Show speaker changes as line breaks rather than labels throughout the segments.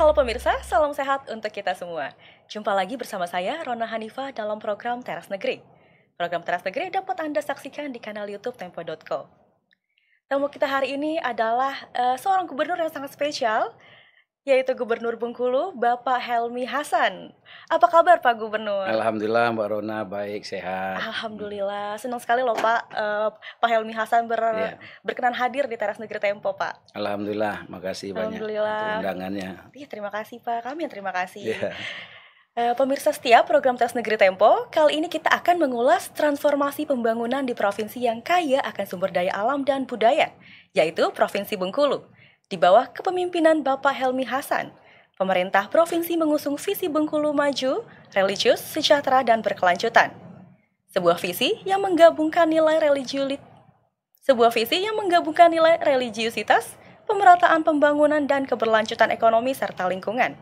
Halo pemirsa, salam sehat untuk kita semua. Jumpa lagi bersama saya, Rona Hanifah, dalam program Teras Negeri. Program Teras Negeri dapat Anda saksikan di kanal YouTube Tempo.co. Tamu kita hari ini adalah seorang gubernur yang sangat spesial, yaitu Gubernur Bengkulu, Bapak Helmy Hasan. Apa kabar Pak Gubernur?
Alhamdulillah Mbak Rona, baik, sehat.
Alhamdulillah, senang sekali loh Pak, Pak Helmy Hasan berkenan hadir di Teras Negeri Tempo Pak.
Alhamdulillah, makasih banyak untuk undangannya.
Iya, terima kasih Pak, kami yang terima kasih. Pemirsa setia program Teras Negeri Tempo, kali ini kita akan mengulas transformasi pembangunan di provinsi yang kaya akan sumber daya alam dan budaya, yaitu Provinsi Bengkulu. Di bawah kepemimpinan Bapak Helmy Hasan, pemerintah provinsi mengusung visi Bengkulu maju, religius, sejahtera, dan berkelanjutan. Sebuah visi yang menggabungkan nilai religiusitas, pemerataan pembangunan, dan keberlanjutan ekonomi serta lingkungan.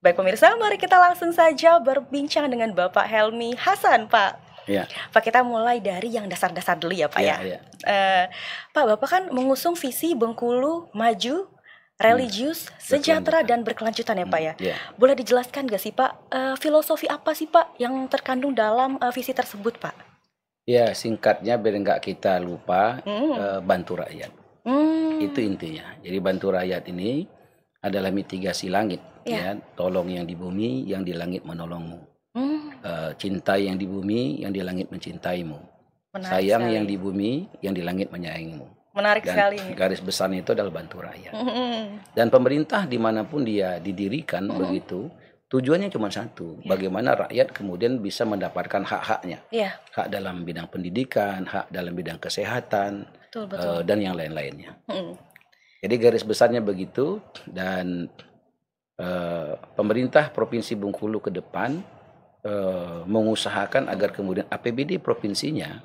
Baik pemirsa, mari kita langsung saja berbincang dengan Bapak Helmy Hasan, Pak.
Ya.
Pak, kita mulai dari yang dasar-dasar dulu ya Pak ya. Pak, Bapak kan mengusung visi Bengkulu maju, religius, sejahtera, dan berkelanjutan ya Pak ya. Boleh dijelaskan gak sih Pak, filosofi apa sih Pak yang terkandung dalam visi tersebut Pak?
Ya, singkatnya biar nggak kita lupa, bantu rakyat. Itu intinya. Jadi bantu rakyat ini adalah mitigasi langit. Ya, tolong yang di bumi, yang di langit menolongmu. Cintai yang di bumi, yang di langit mencintaimu. Sayang sekali. Yang di bumi, yang di langit menyayangimu.
Menarik
dan
sekali.
Garis besarnya itu adalah bantu rakyat. Dan pemerintah dimanapun dia didirikan begitu, tujuannya cuma satu. Bagaimana rakyat kemudian bisa mendapatkan hak-haknya. Hak dalam bidang pendidikan, hak dalam bidang kesehatan, betul. Dan yang lain-lainnya. Jadi garis besarnya begitu. Dan pemerintah Provinsi Bengkulu ke depan mengusahakan agar kemudian APBD provinsinya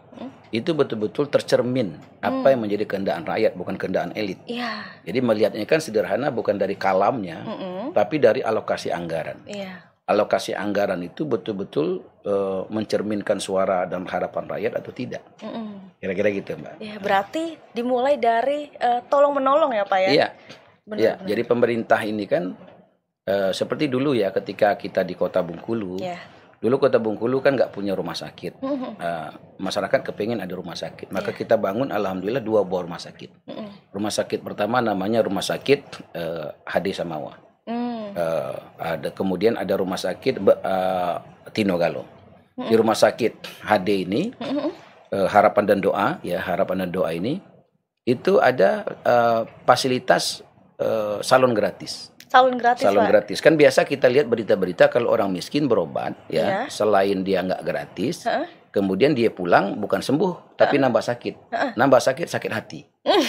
itu betul-betul tercermin apa yang menjadi kehendaan rakyat, bukan kehendaan elit. Jadi melihatnya kan sederhana, bukan dari kalamnya, tapi dari alokasi anggaran. Alokasi anggaran itu betul-betul mencerminkan suara dan harapan rakyat atau tidak. Kira-kira gitu Mbak. Ya,
berarti dimulai dari tolong-menolong ya Pak ya?
Iya. Ya, jadi pemerintah ini kan seperti dulu ya ketika kita di Kota Bengkulu. Dulu Kota Bengkulu kan nggak punya rumah sakit. Masyarakat kepengen ada rumah sakit. Maka kita bangun alhamdulillah 2 buah rumah sakit. Rumah sakit pertama namanya Rumah Sakit HD Samawa. Kemudian ada Rumah Sakit Tinogalo. Di Rumah Sakit HD ini Harapan dan Doa, ya Harapan dan Doa ini itu ada fasilitas salon gratis.
Salon
gratis. Kan biasa kita lihat berita-berita kalau orang miskin berobat ya, selain dia nggak gratis, kemudian dia pulang bukan sembuh tapi nambah sakit. Nambah sakit hati.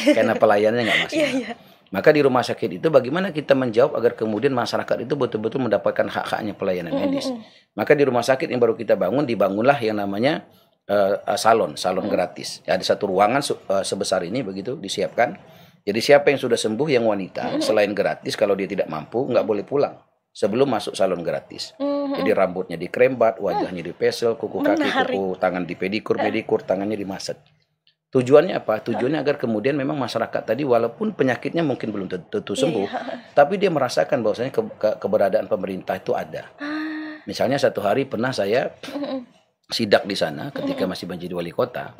Karena pelayanannya nggak maksimal. Maka di rumah sakit itu bagaimana kita menjawab agar kemudian masyarakat itu betul-betul mendapatkan hak-haknya pelayanan medis. Maka di rumah sakit yang baru kita bangun, dibangunlah yang namanya salon gratis. Ada satu ruangan sebesar ini begitu disiapkan. Jadi siapa yang sudah sembuh yang wanita, selain gratis, kalau dia tidak mampu, nggak boleh pulang sebelum masuk salon gratis. Jadi rambutnya dikrembat, wajahnya dipesel, kuku kaki, kuku tangan dipedikur, tangannya dimasak. Tujuannya apa? Tujuannya agar kemudian memang masyarakat tadi walaupun penyakitnya mungkin belum tentu sembuh, tapi dia merasakan bahwasanya keberadaan pemerintah itu ada. Misalnya satu hari pernah saya sidak di sana ketika masih menjadi wali kota.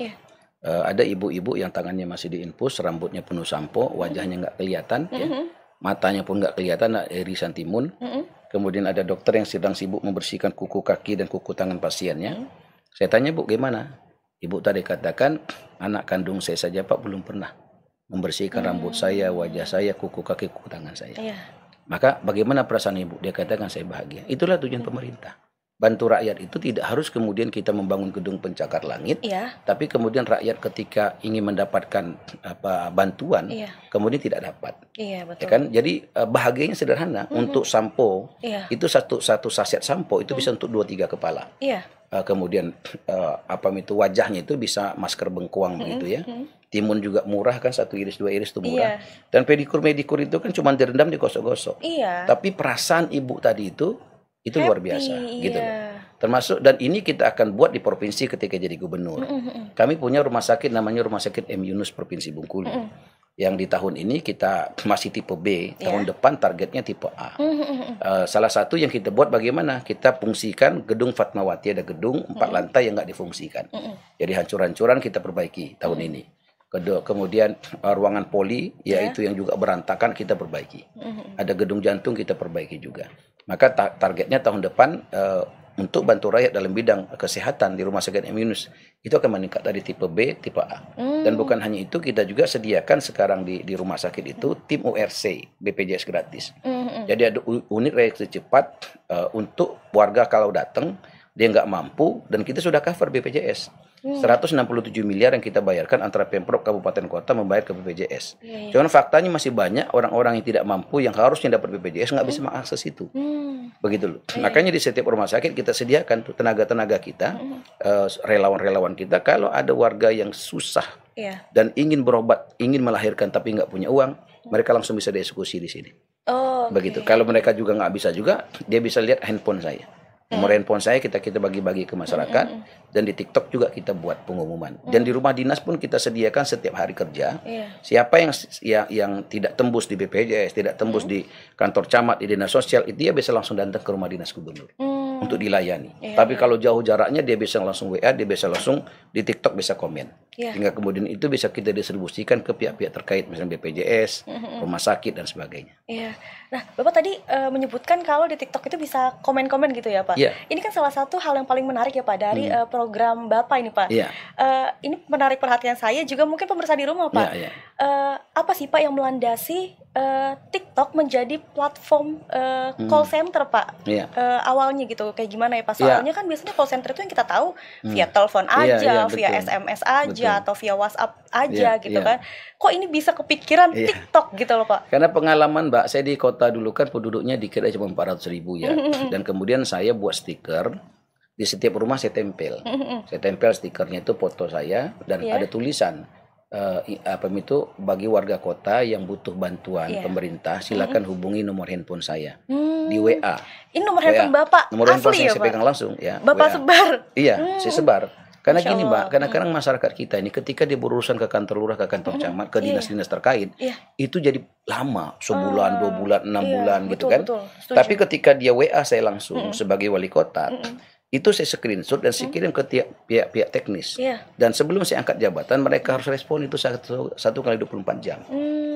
Ada ibu-ibu yang tangannya masih diinfus, rambutnya penuh sampo, wajahnya nggak kelihatan, ya. Matanya pun nggak kelihatan, irisan timun. Kemudian ada dokter yang sedang sibuk membersihkan kuku kaki dan kuku tangan pasiennya. Saya tanya, Bu, gimana? Ibu tadi katakan, anak kandung saya saja Pak belum pernah membersihkan rambut saya, wajah saya, kuku kaki, kuku tangan saya. Maka bagaimana perasaan Ibu? Dia katakan saya bahagia. Itulah tujuan pemerintah. Bantu rakyat itu tidak harus kemudian kita membangun gedung pencakar langit, tapi kemudian rakyat ketika ingin mendapatkan bantuan, kemudian tidak dapat.
Betul.
Ya kan? Jadi bahagianya sederhana. Untuk sampo itu satu saset sampo itu bisa untuk 2-3 kepala. Kemudian wajahnya itu bisa masker bengkoang begitu ya. Timun juga murah kan, 1 iris 2 iris itu murah. Dan pedikur itu kan cuma direndam digosok-gosok. Tapi perasaan ibu tadi itu luar biasa gitu loh. Termasuk, dan ini kita akan buat di provinsi ketika jadi gubernur. Kami punya rumah sakit namanya Rumah Sakit M. Yunus Provinsi Bengkulu. Yang di tahun ini kita masih tipe B, tahun depan targetnya tipe A. Salah satu yang kita buat bagaimana kita fungsikan gedung Fatmawati, ada gedung 4 lantai yang nggak difungsikan. Jadi hancur-hancuran kita perbaiki tahun ini. Kemudian ruangan poli, yaitu yang juga berantakan kita perbaiki. Ada gedung jantung kita perbaiki juga. Maka targetnya tahun depan untuk bantu rakyat dalam bidang kesehatan di Rumah Sakit M Yunus itu akan meningkat dari tipe B, tipe A. Dan bukan hanya itu, kita juga sediakan sekarang di rumah sakit itu tim URC BPJS gratis. Jadi ada unit reaksi cepat untuk warga kalau datang dia nggak mampu, dan kita sudah cover BPJS. 167 miliar yang kita bayarkan antara Pemprov kabupaten kota membayar ke BPJS. Cuman faktanya masih banyak orang-orang yang tidak mampu yang harusnya dapat BPJS nggak bisa mengakses itu. Begitu loh. Makanya di setiap rumah sakit kita sediakan tuh tenaga-tenaga kita, relawan-relawan kita, kalau ada warga yang susah dan ingin berobat, ingin melahirkan tapi nggak punya uang, mereka langsung bisa dieksekusi di sini. Begitu. Kalau mereka juga nggak bisa juga, dia bisa lihat handphone saya. Nomor handphone saya kita bagi-bagi ke masyarakat, dan di TikTok juga kita buat pengumuman. Dan di rumah dinas pun kita sediakan setiap hari kerja. Siapa yang tidak tembus di BPJS, tidak tembus di kantor camat, di dinas sosial, itu dia bisa langsung datang ke rumah dinas gubernur untuk dilayani. Tapi kalau jauh jaraknya dia bisa langsung WA, dia bisa langsung di TikTok bisa komen. Hingga kemudian itu bisa kita distribusikan ke pihak-pihak terkait, misalnya BPJS, rumah sakit dan sebagainya.
Nah, Bapak tadi menyebutkan kalau di TikTok itu bisa komen-komen gitu ya, Pak. Ini kan salah satu hal yang paling menarik ya, Pak, dari program Bapak ini, Pak. Ini menarik perhatian saya, juga mungkin pemirsa di rumah, Pak. Apa sih, Pak, yang melandasi TikTok menjadi platform call center, Pak? Awalnya gitu, kayak gimana ya, Pak? Soalnya kan biasanya call center itu yang kita tahu via telepon aja, via SMS aja, atau via WhatsApp aja gitu kan. Kok ini bisa kepikiran TikTok gitu loh, Pak?
Karena pengalaman, Mbak, saya di kota dulu kan penduduknya dikira cuma 400.000 ya. Dan kemudian saya buat stiker, di setiap rumah saya tempel. Saya tempel stikernya itu foto saya, dan ada tulisan, bagi warga kota yang butuh bantuan pemerintah, silakan hubungi nomor handphone saya di WA.
Ini nomor handphone Bapak
nomor handphone
asli
saya
ya, Pak?
pegang langsung ya.
Bapak
WA.
sebar?
Iya, saya sebar. Karena gini, Mbak, kadang-kadang masyarakat kita ini ketika dia berurusan ke kantor lurah, ke kantor camat, ke dinas-dinas terkait, itu jadi lama, sebulan, 2 bulan, 6 bulan gitu kan. Tapi ketika dia WA saya langsung sebagai wali kota, itu saya screenshot dan saya kirim ke pihak teknis. Dan sebelum saya angkat jabatan, mereka harus respon itu 1 kali 24 jam.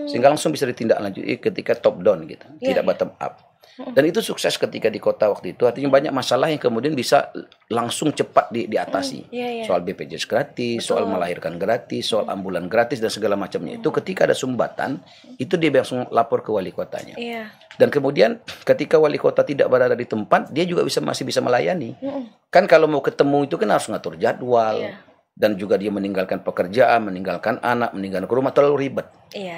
Sehingga langsung bisa ditindaklanjuti ketika top down gitu, tidak bottom up. Dan itu sukses ketika di kota waktu itu. Artinya banyak masalah yang kemudian bisa langsung cepat diatasi. Soal BPJS gratis, soal melahirkan gratis, soal ambulan gratis dan segala macamnya. Itu ketika ada sumbatan, itu dia langsung lapor ke wali kotanya. Dan kemudian ketika wali kota tidak berada di tempat, dia juga masih bisa melayani. Kan kalau mau ketemu itu kan harus ngatur jadwal. Dan juga dia meninggalkan pekerjaan, meninggalkan anak, meninggalkan rumah, terlalu ribet.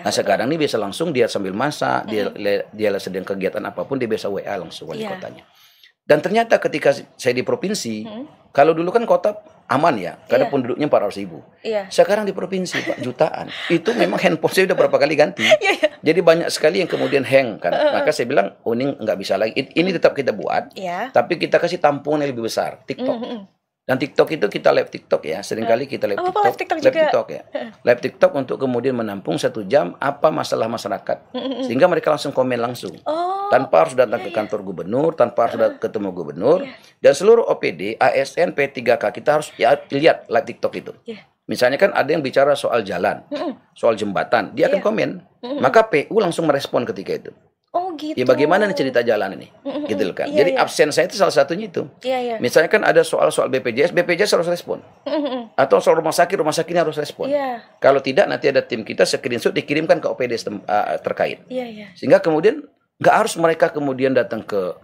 Nah sekarang ini bisa langsung dia sambil masak, dia sedang kegiatan apapun, dia bisa WA langsung wali kotanya. Dan ternyata ketika saya di provinsi, kalau dulu kan kota aman ya, karena penduduknya 400.000. Sekarang di provinsi, Pak, jutaan. Itu memang handphone saya udah berapa kali ganti. Jadi banyak sekali yang kemudian hang kan. Maka saya bilang, ini nggak bisa lagi. Ini tetap kita buat, tapi kita kasih tampung yang lebih besar, TikTok. Dan TikTok itu kita live TikTok ya, seringkali kita live TikTok ya. Live TikTok untuk kemudian menampung 1 jam apa masalah masyarakat. Sehingga mereka langsung komen langsung. Tanpa harus datang ke kantor gubernur, tanpa harus ketemu gubernur. Dan seluruh OPD, ASN, P3K kita harus lihat live TikTok itu. Misalnya kan ada yang bicara soal jalan, soal jembatan, dia akan komen. Maka PU langsung merespon ketika itu.
Gitu.
Ya bagaimana nih cerita jalan ini, gitu loh kan. Jadi absen saya itu salah satunya itu. Misalnya kan ada soal BPJS harus respon. Atau soal rumah sakitnya harus respon. Kalau tidak nanti ada tim kita screenshot dikirimkan ke OPD terkait. Sehingga kemudian nggak harus mereka kemudian datang ke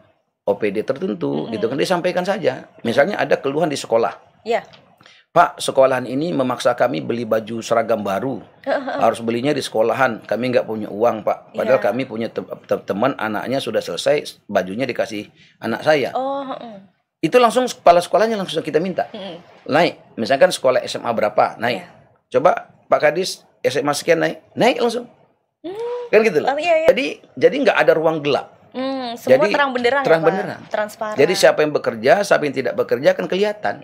OPD tertentu, gitu kan, disampaikan saja. Misalnya ada keluhan di sekolah. Pak, sekolahan ini memaksa kami beli baju seragam baru. Harus belinya di sekolahan. Kami nggak punya uang, Pak. Padahal kami punya teman anaknya sudah selesai, bajunya dikasih anak saya. Itu langsung kepala sekolahnya langsung kita minta. Naik. Misalkan sekolah SMA berapa? Naik. Coba Pak Kadis SMA sekian naik langsung. Kan gitu loh. Jadi nggak ada ruang gelap.
Semua jadi, terang benderang, transparan.
Jadi siapa yang bekerja, siapa yang tidak bekerja kan kelihatan.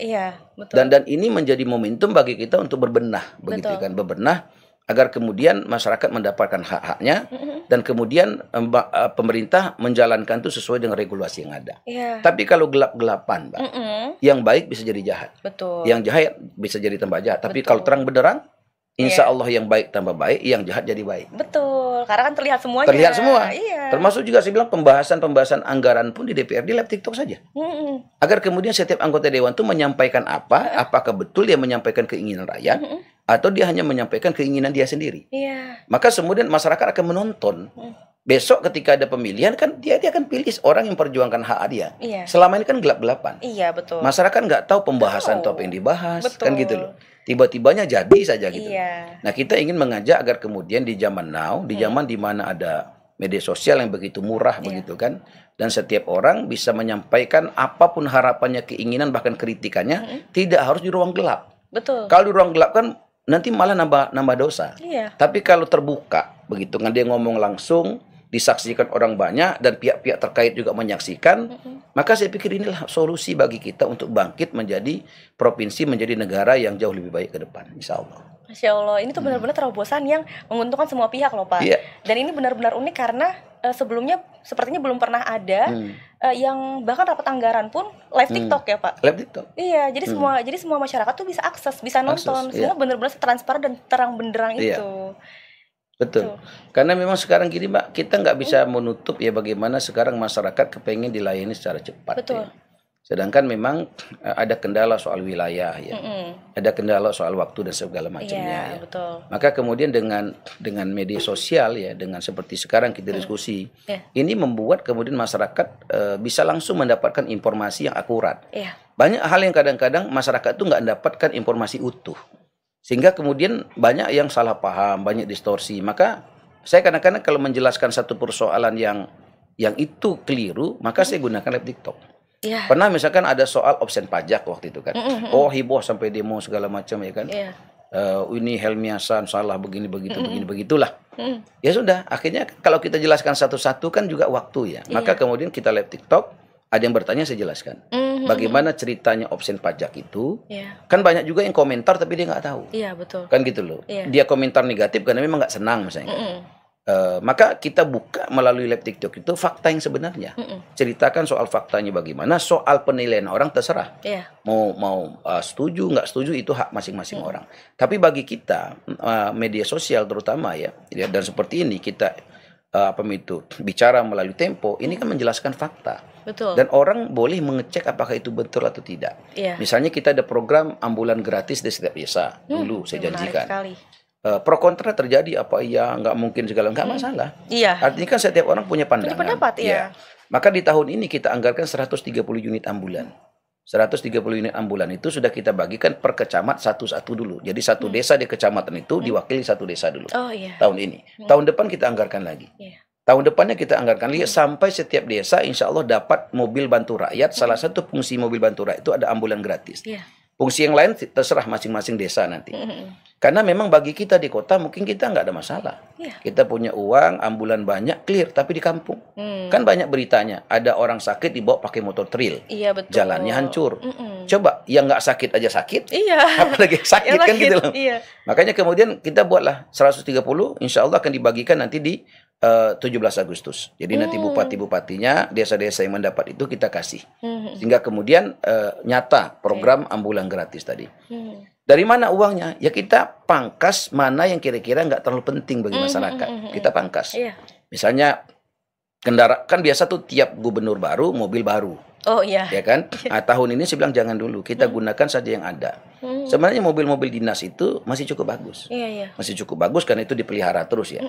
Betul.
Dan ini menjadi momentum bagi kita untuk berbenah, begitu kan, berbenah agar kemudian masyarakat mendapatkan hak-haknya dan kemudian pemerintah menjalankan itu sesuai dengan regulasi yang ada. Tapi kalau gelap-gelapan, Mbak, yang baik bisa jadi jahat.
Betul.
Yang jahat bisa jadi tambah jahat. Tapi kalau terang benderang, insya Allah yang baik tambah baik, yang jahat jadi baik.
Betul, karena kan terlihat semuanya.
Terlihat semua. Termasuk juga saya bilang pembahasan anggaran pun di DPR di live TikTok saja. Agar kemudian setiap anggota dewan itu menyampaikan apakah betul dia menyampaikan keinginan rakyat, atau dia hanya menyampaikan keinginan dia sendiri. Maka kemudian masyarakat akan menonton. Besok ketika ada pemilihan kan dia akan pilih orang yang perjuangkan hak dia. Selama ini kan gelap-gelapan.
Betul.
Masyarakat nggak tahu pembahasan itu apa yang dibahas, kan gitu loh. Tiba-tibanya jadi saja gitu. Nah, kita ingin mengajak agar kemudian di zaman now, di zaman di mana ada media sosial yang begitu murah begitu kan, dan setiap orang bisa menyampaikan apapun harapannya, keinginan bahkan kritikannya, tidak harus di ruang gelap.
Betul.
Kalau di ruang gelap kan nanti malah nambah dosa. Tapi kalau terbuka begitu kan, dia ngomong langsung, disaksikan orang banyak dan pihak-pihak terkait juga menyaksikan, maka saya pikir inilah solusi bagi kita untuk bangkit menjadi provinsi, menjadi negara yang jauh lebih baik ke depan, insya Allah.
Masya Allah, ini tuh benar-benar terobosan yang menguntungkan semua pihak loh Pak. Dan ini benar-benar unik karena sebelumnya sepertinya belum pernah ada yang bahkan rapat anggaran pun live TikTok ya Pak.
Live TikTok.
Iya, jadi semua masyarakat tuh bisa akses, bisa nonton, semua benar-benar transparan dan terang benderang itu.
Betul. Karena memang sekarang gini Mbak, kita nggak bisa menutup ya bagaimana sekarang masyarakat kepengen dilayani secara cepat.
Betul.
Ya. Sedangkan memang ada kendala soal wilayah ya, ada kendala soal waktu dan segala macamnya.
Betul.
Maka kemudian dengan media sosial ya, dengan seperti sekarang kita diskusi, ini membuat kemudian masyarakat bisa langsung mendapatkan informasi yang akurat. Banyak hal yang kadang-kadang masyarakat itu nggak mendapatkan informasi utuh. Sehingga kemudian banyak yang salah paham, banyak distorsi. Maka saya kadang-kadang kalau menjelaskan satu persoalan yang itu keliru, maka saya gunakan live TikTok. Pernah misalkan ada soal opsen pajak waktu itu kan. Oh heboh sampai demo segala macam ya kan. Ini Helmi Hasan salah begini begitu begini begitulah. Ya sudah, akhirnya kalau kita jelaskan satu-satu kan juga waktu ya. Maka kemudian kita live TikTok, ada yang bertanya saya jelaskan. Bagaimana ceritanya opsen pajak itu? Kan banyak juga yang komentar tapi dia nggak tahu.
Betul.
Kan gitu loh. Dia komentar negatif karena memang nggak senang misalnya. Maka kita buka melalui live TikTok itu fakta yang sebenarnya. Ceritakan soal faktanya bagaimana, soal penilaian orang terserah. Mau setuju nggak setuju itu hak masing-masing orang. Tapi bagi kita media sosial terutama ya, dan seperti ini kita bicara melalui Tempo, ini kan menjelaskan fakta.
Betul.
Dan orang boleh mengecek apakah itu betul atau tidak. Misalnya kita ada program ambulan gratis di setiap desa dulu saya janjikan. Pro kontra terjadi apa nggak mungkin segala nggak masalah. Artinya kan setiap orang punya pandangan.
Punya pendapat,
Maka di tahun ini kita anggarkan 130 unit ambulan. 130 unit ambulan itu sudah kita bagikan per kecamat satu-satu dulu. Jadi satu desa di kecamatan itu diwakili satu desa dulu. Tahun ini. Tahun depan kita anggarkan lagi. Tahun depannya kita anggarkan lihat sampai setiap desa insya Allah dapat mobil bantu rakyat. Salah satu fungsi mobil bantu rakyat itu ada ambulan gratis. Fungsi yang lain terserah masing-masing desa nanti. Karena memang bagi kita di kota mungkin kita nggak ada masalah. Kita punya uang, ambulan banyak, clear. Tapi di kampung kan banyak beritanya. Ada orang sakit dibawa pakai motor trail.
Betul.
Jalannya hancur. Coba yang nggak sakit aja sakit. Apalagi sakit kan gitu loh. Makanya kemudian kita buatlah 130. Insya Allah akan dibagikan nanti di 17 Agustus. Jadi nanti bupati-bupatinya, desa-desa yang mendapat itu kita kasih. Sehingga kemudian nyata program ambulan gratis tadi. Dari mana uangnya? Ya kita pangkas mana yang kira-kira nggak terlalu penting bagi masyarakat. Kita pangkas. Misalnya kendaraan, kan biasa tuh tiap gubernur baru, mobil baru. Ya kan? Tahun ini saya bilang jangan dulu. Kita gunakan saja yang ada. Sebenarnya mobil-mobil dinas itu masih cukup bagus. Masih cukup bagus karena itu dipelihara terus ya.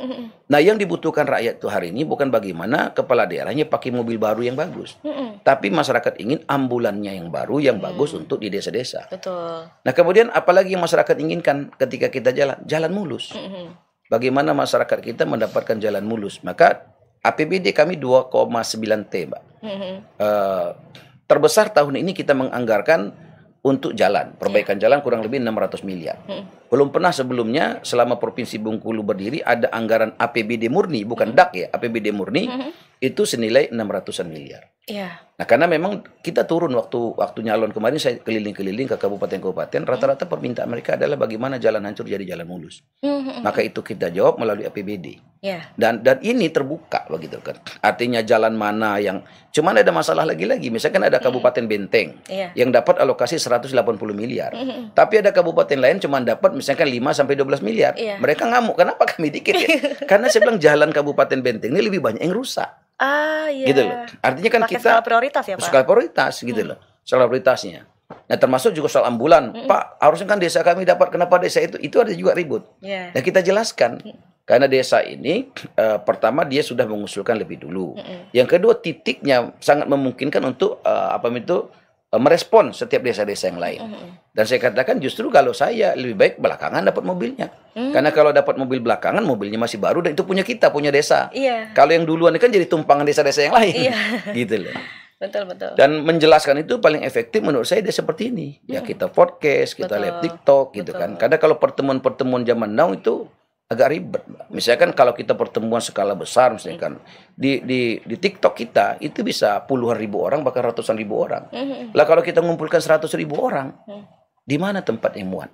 Nah yang dibutuhkan rakyat itu hari ini bukan bagaimana kepala daerahnya pakai mobil baru yang bagus. Tapi masyarakat ingin ambulannya yang baru, yang bagus untuk di desa-desa.
Betul.
Nah kemudian apalagi yang masyarakat inginkan ketika kita jalan mulus. Bagaimana masyarakat kita mendapatkan jalan mulus. Maka APBD kami 2,9 T, Mbak. Terbesar tahun ini kita menganggarkan untuk jalan, perbaikan jalan kurang lebih 600 miliar. Belum pernah sebelumnya selama Provinsi Bengkulu berdiri ada anggaran APBD murni, bukan DAK ya, APBD murni, itu senilai 600-an miliar.
Iya.
Nah, karena memang kita turun waktu nyalon kemarin, saya keliling-keliling ke kabupaten-kabupaten, rata-rata permintaan mereka adalah bagaimana jalan hancur jadi jalan mulus. Maka itu kita jawab melalui APBD.
Yeah.
Dan ini terbuka begitu kan. Artinya jalan mana yang cuman ada masalah lagi-lagi. Misalkan ada Kabupaten Benteng yang dapat alokasi 180 miliar. Tapi ada kabupaten lain cuman dapat misalkan 5 sampai 12 miliar. Mereka ngamuk, kenapa kami dikit ya? Karena saya bilang jalan Kabupaten Benteng ini lebih banyak yang rusak.
Iya.
Gitu loh. Artinya kan
pakai
kita
skala prioritas ya, Pak.
Skala prioritas gitu loh. Skala prioritasnya. Nah, termasuk juga soal ambulan. Pak, harusnya kan desa kami dapat, kenapa desa itu ada juga ribut. Nah, kita jelaskan. Karena desa ini pertama dia sudah mengusulkan lebih dulu. Yang kedua, titiknya sangat memungkinkan untuk merespon setiap desa-desa yang lain. Dan saya katakan justru kalau saya lebih baik belakangan dapat mobilnya. Karena kalau dapat mobil belakangan, mobilnya masih baru dan itu punya kita, punya desa. Kalau yang duluan ini kan jadi tumpangan desa-desa yang lain. Gitu loh.
Betul.
Dan menjelaskan itu paling efektif menurut saya dia seperti ini. Ya kita podcast, kita live TikTok gitu kan. Karena kalau pertemuan-pertemuan zaman now itu agak ribet. Misalkan kalau kita pertemuan skala besar misalkan di TikTok kita itu bisa puluhan ribu orang bahkan ratusan ribu orang. Lah kalau kita ngumpulkan 100.000 orang, di mana tempat yang muat?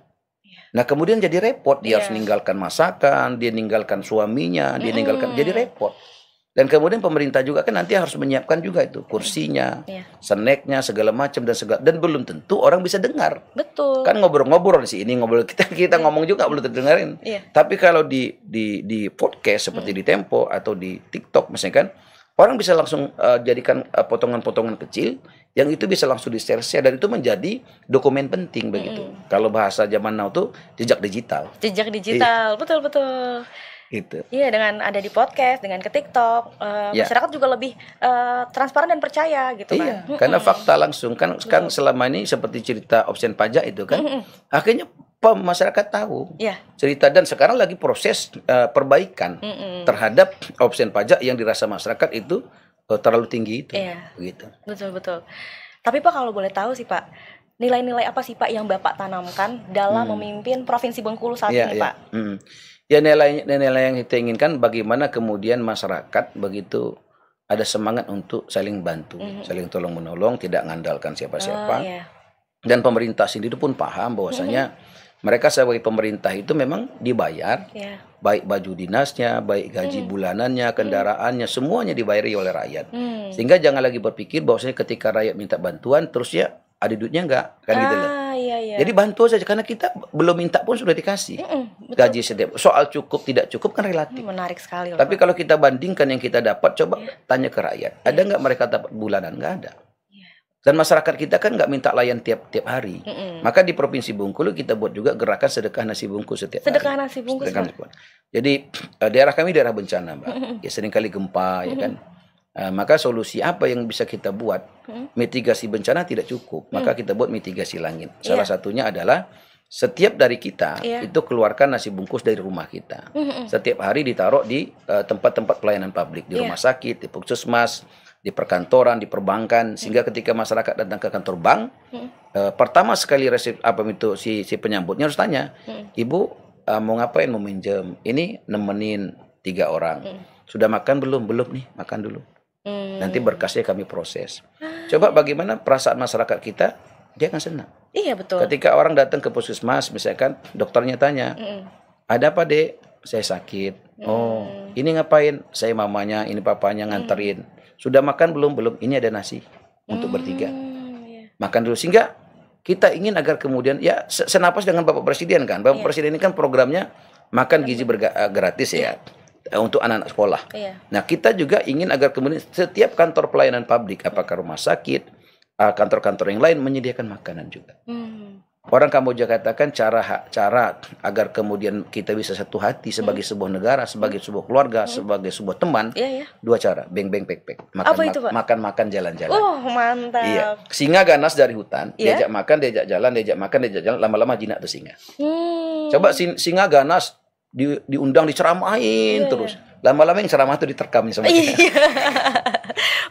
Nah, kemudian jadi repot, dia harus meninggalkan masakan, dia meninggalkan suaminya, dia meninggalkan, jadi repot. Dan kemudian pemerintah juga kan nanti harus menyiapkan juga itu kursinya, snacknya, segala macam dan belum tentu orang bisa dengar.
Betul.
Kan ngobrol-ngobrol di sini, ngobrol kita ngomong juga belum tentu dengerin. Tapi kalau di podcast seperti di Tempo atau di TikTok misalnya kan, orang bisa langsung jadikan potongan-potongan kecil yang itu bisa langsung di-share dan itu menjadi dokumen penting begitu. Kalau bahasa zaman now tuh jejak digital. Jejak
digital, betul.
Gitu.
Iya, dengan ada di podcast, dengan ke TikTok, masyarakat juga lebih transparan dan percaya gitu kan.
Karena fakta langsung kan sekarang selama ini seperti cerita Opsen Pajak itu kan, akhirnya masyarakat tahu cerita dan sekarang lagi proses perbaikan terhadap Opsen Pajak yang dirasa masyarakat itu terlalu tinggi itu. Gitu.
Betul. Tapi Pak, kalau boleh tahu sih Pak, nilai-nilai apa sih Pak yang Bapak tanamkan dalam memimpin Provinsi Bengkulu saat ini Pak?
Ya nilai yang kita inginkan bagaimana kemudian masyarakat begitu ada semangat untuk saling bantu, saling tolong menolong, tidak mengandalkan siapa-siapa. Dan pemerintah sendiri pun paham bahwasanya mereka sebagai pemerintah itu memang dibayar, baik baju dinasnya, baik gaji bulanannya, kendaraannya, semuanya dibayari oleh rakyat. Sehingga jangan lagi berpikir bahwasanya ketika rakyat minta bantuan terus ya ada duitnya enggak, kan gitu loh. Jadi bantu saja karena kita belum minta pun sudah dikasih. Gaji setiap soal cukup tidak cukup kan relatif.
Menarik sekali.
Tapi kalau kita bandingkan yang kita dapat, coba tanya ke rakyat, ada nggak mereka dapat bulanan? Nggak ada. Dan masyarakat kita kan nggak minta layan tiap hari. Maka di Provinsi Bengkulu kita buat juga gerakan sedekah nasi bungkus setiap hari.
Sedekah nasi bungkus.
Jadi daerah kami daerah bencana, Mbak. Ya seringkali gempa, ya kan. Maka solusi apa yang bisa kita buat? Mitigasi bencana tidak cukup, maka kita buat mitigasi langit. Salah satunya adalah setiap dari kita itu keluarkan nasi bungkus dari rumah kita. Setiap hari ditaruh di tempat-tempat pelayanan publik, di rumah sakit, di puskesmas, di perkantoran, di perbankan, sehingga ketika masyarakat datang ke kantor bank, pertama sekali resep si penyambutnya harus tanya, Ibu mau ngapain, mau minjem? Ini nemenin 3 orang. Sudah makan belum? Belum nih, makan dulu. Nanti berkasnya kami proses. Coba bagaimana perasaan masyarakat kita, dia akan senang.
Iya betul.
Ketika orang datang ke puskesmas, misalkan dokternya tanya, ada apa dek? Saya sakit. Oh, ini ngapain? Saya mamanya, ini papanya nganterin. Sudah makan belum? Belum. Ini ada nasi untuk bertiga. Makan dulu. Sehingga kita ingin agar kemudian ya senapas dengan Bapak Presiden kan. Bapak Presiden ini kan programnya makan gizi gratis ya. Untuk anak-anak sekolah. Nah, kita juga ingin agar kemudian setiap kantor pelayanan publik, apakah rumah sakit, kantor-kantor yang lain menyediakan makanan juga. Orang Kamboja katakan cara agar kemudian kita bisa satu hati sebagai sebuah negara, sebagai sebuah keluarga, sebagai sebuah teman, 2 cara, beng-beng pek-pek. Makan-makan jalan-jalan.
Mantap.
Iya. Singa ganas dari hutan, diajak makan, diajak jalan, lama-lama jinak tuh singa. Coba singa ganas diundang diceramain terus. Lama-lama yang ceramah itu diterkam sama kita.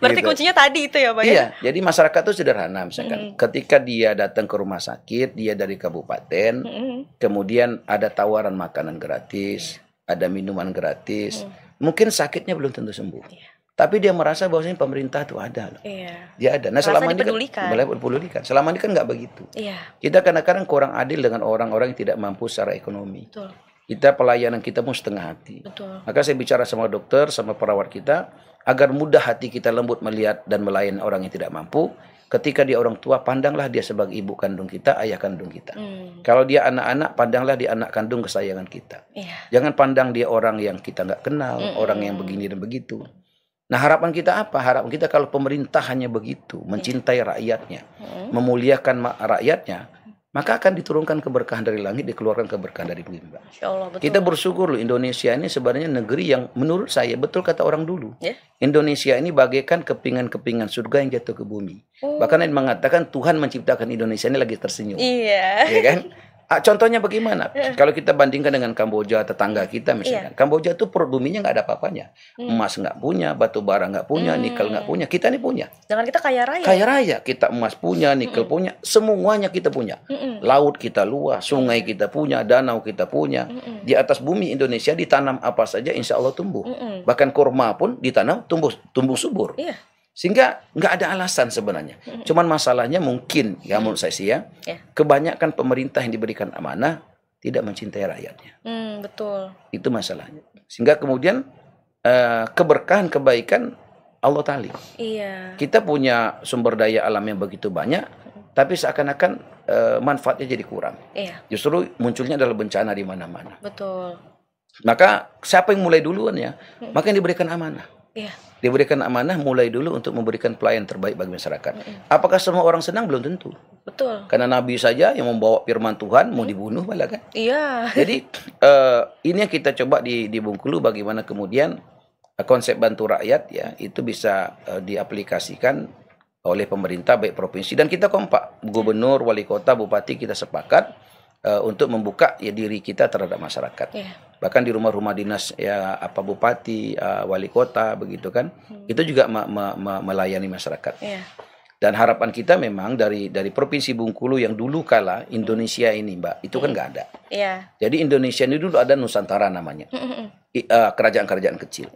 Berarti kuncinya tadi itu ya Pak?
Iya, jadi masyarakat itu sederhana misalkan. Ketika dia datang ke rumah sakit, dia dari kabupaten, kemudian ada tawaran makanan gratis, ada minuman gratis. Mungkin sakitnya belum tentu sembuh. Tapi dia merasa bahwasanya pemerintah itu ada loh.
Iya.
Dia ada. Nah, selama ini
kan
dipedulikan. Selama ini kan nggak begitu.
Iya.
Kita kadang-kadang kurang adil dengan orang-orang yang tidak mampu secara ekonomi.
Betul.
Kita pelayanan kita pun setengah hati.
Betul.
Maka saya bicara sama dokter, sama perawat kita, agar mudah hati kita lembut melihat dan melayani orang yang tidak mampu. Ketika dia orang tua, pandanglah dia sebagai ibu kandung kita, ayah kandung kita. Kalau dia anak-anak, pandanglah dia anak kandung kesayangan kita.
Iya.
Jangan pandang dia orang yang kita nggak kenal, orang yang begini dan begitu. Nah, harapan kita apa? Harapan kita kalau pemerintah hanya begitu, mencintai rakyatnya, memuliakan rakyatnya, maka akan diturunkan keberkahan dari langit, dikeluarkan keberkahan dari bumi, Mbak.
Insya Allah, betul.
Kita bersyukur loh, Indonesia ini sebenarnya negeri yang menurut saya, betul kata orang dulu, Indonesia ini bagaikan kepingan-kepingan surga yang jatuh ke bumi. Bahkan yang mengatakan Tuhan menciptakan Indonesia ini lagi tersenyum.
Iya.
Ya kan? Contohnya bagaimana? Kalau kita bandingkan dengan Kamboja, tetangga kita misalnya. Kamboja itu perut buminya nggak ada apa-apanya. Emas nggak punya, batu bara nggak punya, nikel nggak punya. Kita ini punya.
Jangan kita kaya raya.
Kaya raya. Kita emas punya, nikel punya. Semuanya kita punya. Laut kita luas, sungai kita punya, danau kita punya. Di atas bumi Indonesia ditanam apa saja insya Allah tumbuh. Bahkan kurma pun ditanam tumbuh subur. Sehingga nggak ada alasan sebenarnya. Cuman masalahnya mungkin, ya menurut saya sih ya, kebanyakan pemerintah yang diberikan amanah tidak mencintai rakyatnya.
Betul.
Itu masalahnya. Sehingga kemudian keberkahan, kebaikan Allah tali.
Iya.
Kita punya sumber daya alam yang begitu banyak, tapi seakan-akan manfaatnya jadi kurang.
Iya.
Justru munculnya adalah bencana di mana-mana.
Betul.
Maka siapa yang mulai duluan ya? Maka yang diberikan amanah.
Iya.
Diberikan amanah mulai dulu untuk memberikan pelayanan terbaik bagi masyarakat. Apakah semua orang senang? Belum tentu.
Betul.
Karena Nabi saja yang membawa firman Tuhan mau dibunuh malah kan.
Iya.
Jadi ini yang kita coba di Bengkulu, bagaimana kemudian konsep bantu rakyat ya itu bisa diaplikasikan oleh pemerintah baik provinsi, dan kita kompak, gubernur, wali kota, bupati, kita sepakat untuk membuka ya diri kita terhadap masyarakat. Bahkan di rumah-rumah dinas ya bupati, wali kota begitu kan, itu juga melayani masyarakat. Dan harapan kita memang dari provinsi Bengkulu yang dulu kala Indonesia ini, Mbak, itu kan nggak ada. Jadi Indonesia ini dulu ada Nusantara namanya, kerajaan-kerajaan kecil.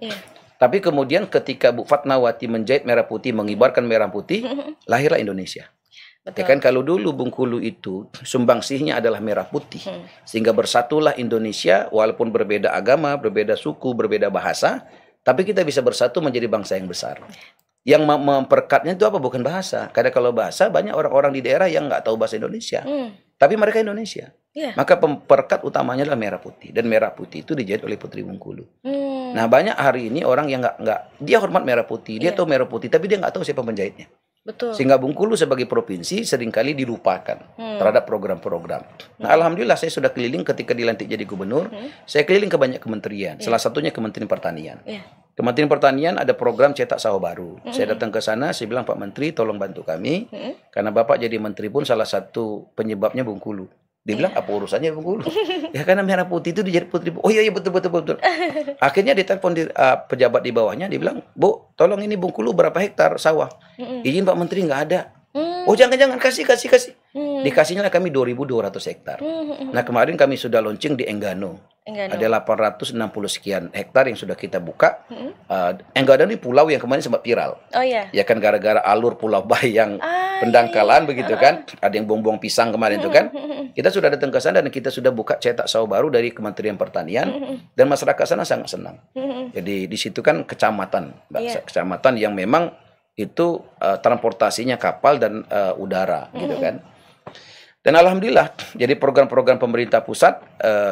Tapi kemudian ketika Bu Fatmawati menjahit merah putih, mengibarkan merah putih, lahirlah Indonesia. Betul. Ya kan, kalau dulu Bengkulu itu sumbangsihnya adalah merah putih, sehingga bersatulah Indonesia walaupun berbeda agama, berbeda suku, berbeda bahasa, tapi kita bisa bersatu menjadi bangsa yang besar. Yang memperkatnya itu apa? Bukan bahasa. Karena kalau bahasa banyak orang-orang di daerah yang nggak tahu bahasa Indonesia, tapi mereka Indonesia. Maka pemperkat utamanya adalah merah putih, dan merah putih itu dijahit oleh Putri Bengkulu. Nah, banyak hari ini orang yang nggak dia hormat merah putih, dia tahu merah putih, tapi dia nggak tahu siapa penjahitnya.
Betul.
Sehingga Bengkulu sebagai provinsi seringkali dilupakan terhadap program-program. Nah, alhamdulillah saya sudah keliling ketika dilantik jadi gubernur. Saya keliling ke banyak kementerian. Salah satunya Kementerian Pertanian. Kementerian Pertanian ada program cetak sawah baru. Saya datang ke sana, saya bilang, Pak Menteri, tolong bantu kami. Karena Bapak jadi menteri pun salah satu penyebabnya Bengkulu. Dia bilang, apa urusannya Bengkulu? Ya karena merah putih itu dijadi Putri. Oh iya betul. Akhirnya ditelepon pejabat di bawahnya, dia bilang, Bu, tolong ini Bengkulu berapa hektar sawah? Izin Pak Menteri, nggak ada. Oh jangan, kasih. Dikasihnya kami 2.200 hektar. Nah, kemarin kami sudah launching di Enggano. Ada 860 sekian hektar yang sudah kita buka. Enggano ini pulau yang kemarin sempat viral.
Oh iya.
Ya kan, gara-gara alur Pulau Bayang pendangkalan begitu kan. Ada yang buang-buang pisang kemarin itu kan. Kita sudah datang ke sana dan kita sudah buka cetak sawah baru dari Kementerian Pertanian, dan masyarakat sana sangat senang. Jadi di situ kan kecamatan, kecamatan yang memang itu transportasinya kapal dan udara gitu kan. Dan alhamdulillah, jadi program-program pemerintah pusat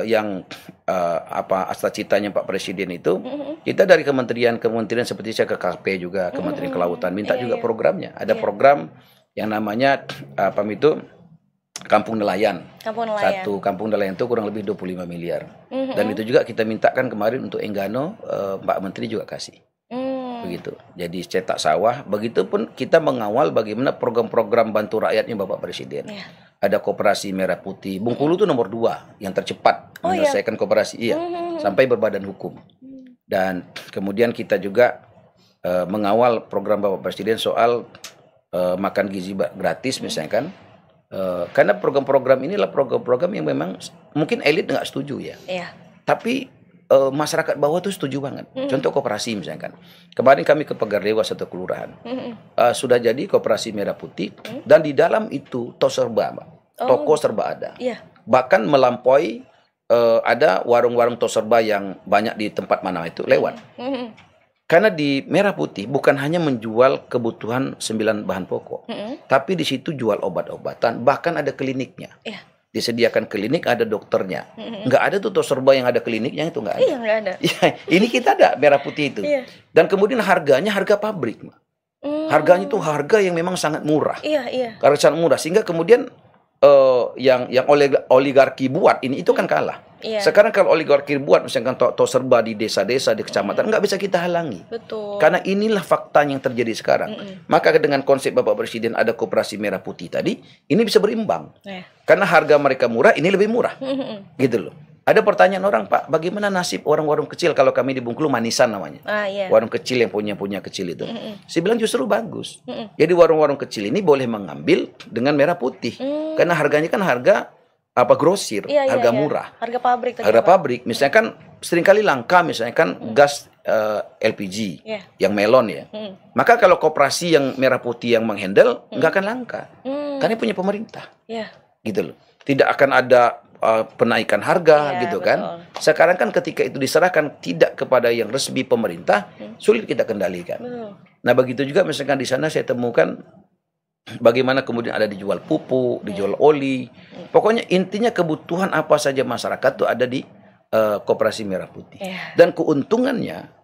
yang cita-citanya Pak Presiden itu, kita dari kementerian seperti saya ke KP juga, Kementerian Kelautan, minta juga programnya. Ada program yang namanya Kampung Nelayan. Satu kampung nelayan itu kurang lebih 25 miliar. Dan itu juga kita mintakan kemarin untuk Enggano, Pak Menteri juga kasih. Begitu. Jadi cetak sawah, begitupun kita mengawal bagaimana program-program bantu rakyatnya Bapak Presiden. Ada koperasi merah putih. Bengkulu itu nomor 2 yang tercepat menyelesaikan koperasi, sampai berbadan hukum. Dan kemudian kita juga mengawal program Bapak Presiden soal makan gizi gratis misalnya kan. Karena program-program inilah program-program yang memang mungkin elit nggak setuju ya. Tapi masyarakat bawah tuh setuju banget. Contoh koperasi misalkan. Kemarin kami ke Pegardewa satu kelurahan. Sudah jadi koperasi merah putih dan di dalam itu toko serba ada. Bahkan melampaui ada warung-warung toserba yang banyak di tempat mana itu lewat. Karena di merah putih bukan hanya menjual kebutuhan 9 bahan pokok, tapi di situ jual obat-obatan, bahkan ada kliniknya. Disediakan klinik, ada dokternya. Nggak ada tuh toserba yang ada kliniknya, itu nggak ada.
Iya, nggak ada.
Ini kita ada merah putih itu. Dan kemudian harganya harga pabrik. Harganya itu harga yang memang sangat murah. Karena sangat murah, sehingga kemudian yang oligarki buat ini itu kan kalah. Sekarang kalau oligarki buat misalkan toserba di desa-desa, di kecamatan, nggak bisa kita halangi.
Betul.
Karena inilah fakta yang terjadi sekarang. Maka dengan konsep Bapak Presiden ada koperasi merah putih tadi, ini bisa berimbang. Karena harga mereka murah, ini lebih murah. Gitu loh. Ada pertanyaan orang, Pak, bagaimana nasib warung-warung kecil? Kalau kami di Bengkulu Manisan namanya. Warung kecil yang punya kecil itu. Saya bilang justru bagus. Jadi warung-warung kecil ini boleh mengambil dengan merah putih. Karena harganya kan harga grosir, harga murah.
Harga pabrik.
Harga pabrik. Misalnya kan seringkali langka misalnya kan gas LPG yang melon ya. Maka kalau koperasi yang merah putih yang menghandle nggak akan langka. Karena punya pemerintah. Gitu loh. Tidak akan ada penaikan harga gitu kan. Sekarang kan ketika itu diserahkan tidak kepada yang resmi pemerintah, sulit kita kendalikan. Nah, begitu juga misalkan di sana saya temukan bagaimana kemudian ada dijual pupuk, dijual oli. Pokoknya intinya kebutuhan apa saja masyarakat tuh ada di koperasi merah putih. Dan keuntungannya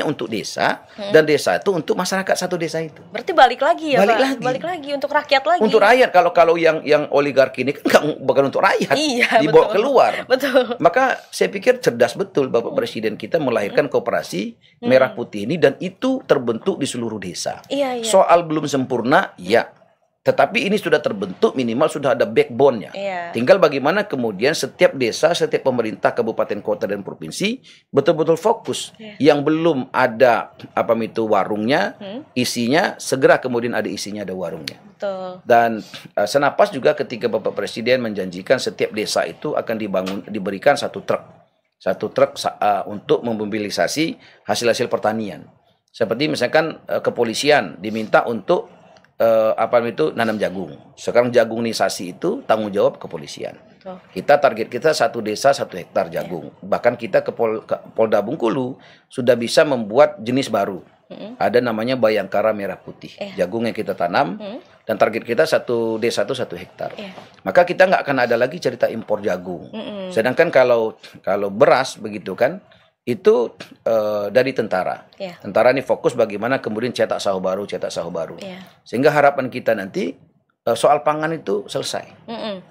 untuk desa dan desa itu untuk masyarakat satu desa itu.
Berarti balik lagi ya, Pak? Balik lagi untuk rakyat lagi.
Untuk rakyat. Kalau yang oligarki ini kan bukan untuk rakyat. Dibawa keluar.
Betul.
Maka saya pikir cerdas betul Bapak Presiden kita melahirkan koperasi merah putih ini dan itu terbentuk di seluruh desa. Soal belum sempurna, tetapi ini sudah terbentuk, minimal sudah ada backbone-nya. Tinggal bagaimana kemudian setiap desa, setiap pemerintah, kabupaten, kota, dan provinsi betul-betul fokus. Yang belum ada warungnya, isinya, segera kemudian ada isinya, ada warungnya.
Betul.
Dan senapas juga ketika Bapak Presiden menjanjikan setiap desa itu akan diberikan satu truk untuk memobilisasi hasil-hasil pertanian. Seperti misalkan kepolisian diminta untuk nanam jagung. Sekarang jagungisasi itu tanggung jawab kepolisian. Target kita satu desa 1 hektar jagung. Bahkan kita ke Polda Bengkulu sudah bisa membuat jenis baru. Ada namanya Bayangkara merah putih. Jagung yang kita tanam dan target kita satu desa itu 1 hektar. Maka kita nggak akan ada lagi cerita impor jagung. Sedangkan kalau beras begitu kan, itu dari tentara. Tentara ini fokus bagaimana kemudian cetak sahur baru. Sehingga harapan kita nanti soal pangan itu selesai.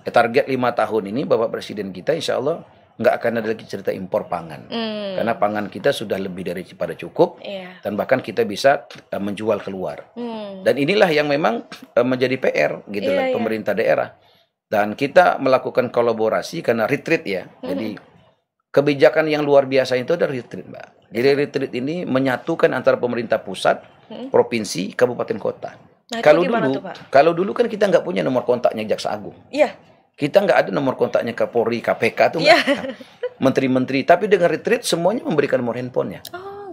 Target 5 tahun ini Bapak Presiden kita insya Allah nggak akan ada lagi cerita impor pangan. Karena pangan kita sudah lebih daripada cukup. Dan bahkan kita bisa menjual keluar. Dan inilah yang memang menjadi PR gitu pemerintah daerah. Dan kita melakukan kolaborasi karena retreat ya. Jadi kebijakan yang luar biasa itu adalah retreat, Mbak. Jadi retreat ini menyatukan antara pemerintah pusat, provinsi, kabupaten, kota.
Nah,
kalau dulu kan kita nggak punya nomor kontaknya Jaksa Agung. Kita nggak ada nomor kontaknya Kapolri, KPK tuh nggak ada. Menteri-menteri. Tapi dengan retreat semuanya memberikan nomor handphonenya.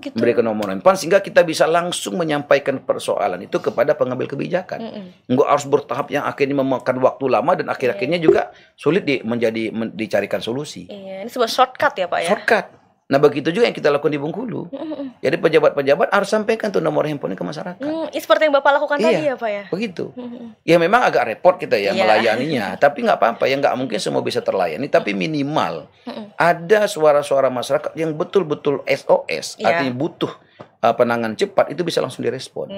Memberikan nomor handphone sehingga kita bisa langsung menyampaikan persoalan itu kepada pengambil kebijakan. Nggak harus bertahap yang akhirnya memakan waktu lama dan akhir-akhirnya juga sulit dicarikan solusi.
Ini sebuah shortcut ya Pak ya?
Shortcut. Nah begitu juga yang kita lakukan di Bengkulu. Jadi pejabat-pejabat harus sampaikan tuh nomor handphone ke masyarakat.
Seperti yang Bapak lakukan tadi ya Pak ya?
Begitu. Ya memang agak repot kita ya melayaninya. Tapi nggak apa-apa ya, nggak mungkin semua bisa terlayani. Tapi minimal ada suara-suara masyarakat yang betul-betul SOS. Artinya butuh penanganan cepat itu bisa langsung direspon.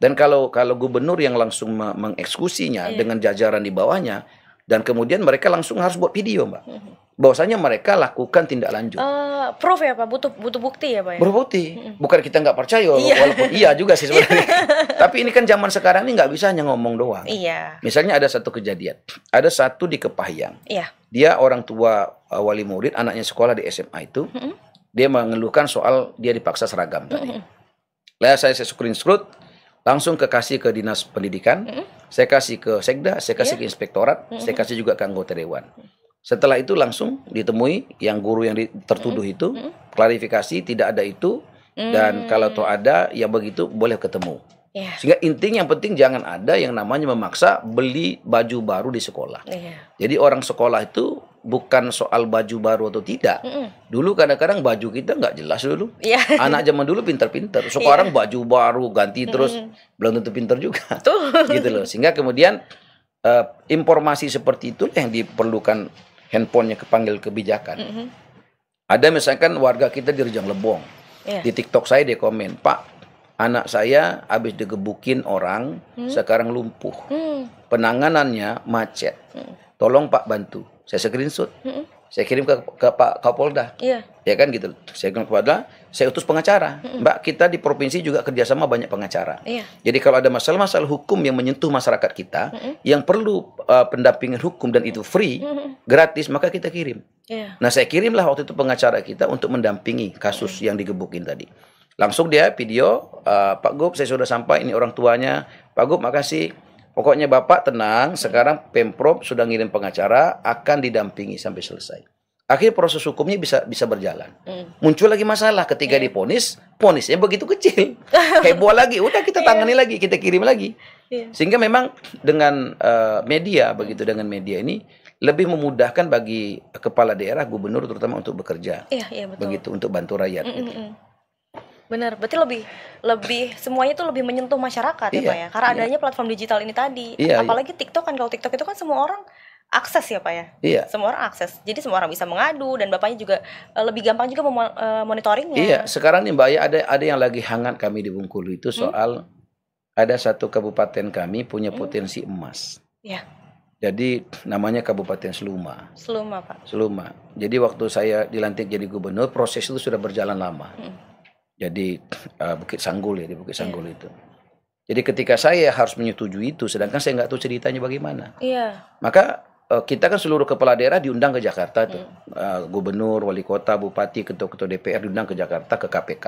Dan kalau gubernur yang langsung mengeksekusinya dengan jajaran di bawahnya. Dan kemudian mereka langsung harus buat video, Mbak. Bahwasanya mereka lakukan tindak lanjut.
Proof ya Pak, butuh bukti ya Pak ya?
Bukti. Bukan kita nggak percaya, walaupun iya juga sih sebenarnya. Tapi ini kan zaman sekarang ini nggak bisa hanya ngomong doang. Misalnya ada satu kejadian. Ada satu di Kepahyang. Dia orang tua wali murid, anaknya sekolah di SMA itu. Dia mengeluhkan soal dia dipaksa seragam tadi. Lah saya screenshot, langsung kasih ke dinas pendidikan. Saya kasih ke sekda, saya kasih ke inspektorat, saya kasih juga ke anggota dewan. Setelah itu langsung ditemui yang guru yang tertuduh itu, klarifikasi tidak ada itu, dan kalau toh ada ya begitu boleh ketemu. Sehingga intinya yang penting jangan ada yang namanya memaksa beli baju baru di sekolah. Jadi orang sekolah itu bukan soal baju baru atau tidak. Dulu kadang-kadang baju kita nggak jelas dulu. Anak zaman dulu pinter-pinter. Sekarang baju baru ganti terus belum tentu pinter juga. Gitu loh. Sehingga kemudian informasi seperti itu yang diperlukan handphonenya kepanggil kebijakan. Ada misalkan warga kita di Rejang Lebong. Di TikTok saya dia komen, Pak, anak saya habis digebukin orang, sekarang lumpuh. Penanganannya macet. Tolong Pak bantu. Saya screenshot. Saya kirim ke Pak Kapolda. Ya kan gitu. Saya kirim ke Kapolda, saya utus pengacara. Mbak, kita di provinsi juga kerjasama banyak pengacara. Jadi kalau ada masalah-masalah hukum yang menyentuh masyarakat kita, yang perlu pendampingan hukum dan itu free, gratis, maka kita kirim. Nah, saya kirimlah waktu itu pengacara kita untuk mendampingi kasus yang digebukin tadi. Langsung dia video, Pak Gub, saya sudah sampai, ini orang tuanya. Pak Gub, makasih. Pokoknya Bapak tenang, sekarang Pemprov sudah ngirim pengacara, akan didampingi sampai selesai. Akhirnya proses hukumnya bisa berjalan. Muncul lagi masalah ketika diponis, ponisnya begitu kecil. Heboh lagi, udah kita tangani lagi, kita kirim lagi. Sehingga memang dengan media, begitu dengan media ini, lebih memudahkan bagi kepala daerah, gubernur terutama untuk bekerja.
Betul.
Begitu, untuk bantu rakyat. Gitu.
Benar, berarti lebih semuanya itu lebih menyentuh masyarakat ya Pak ya, karena adanya platform digital ini tadi. Apalagi TikTok kan, kalau TikTok itu kan semua orang akses ya Pak ya. Semua orang akses, jadi semua orang bisa mengadu dan Bapaknya juga lebih gampang juga monitoringnya. Sekarang
nih Mbak ya, ada yang lagi hangat kami di Bengkulu itu soal ada satu kabupaten kami punya potensi emas. Jadi namanya Kabupaten Seluma.
Seluma Pak.
Seluma. Jadi waktu saya dilantik jadi gubernur, proses itu sudah berjalan lama. Jadi Bukit Sanggul ya, di Bukit Sanggul itu. Jadi ketika saya harus menyetujui itu, sedangkan saya nggak tahu ceritanya bagaimana. Maka kita kan seluruh kepala daerah diundang ke Jakarta tuh. Gubernur, wali kota, bupati, ketua-ketua DPR diundang ke Jakarta ke KPK.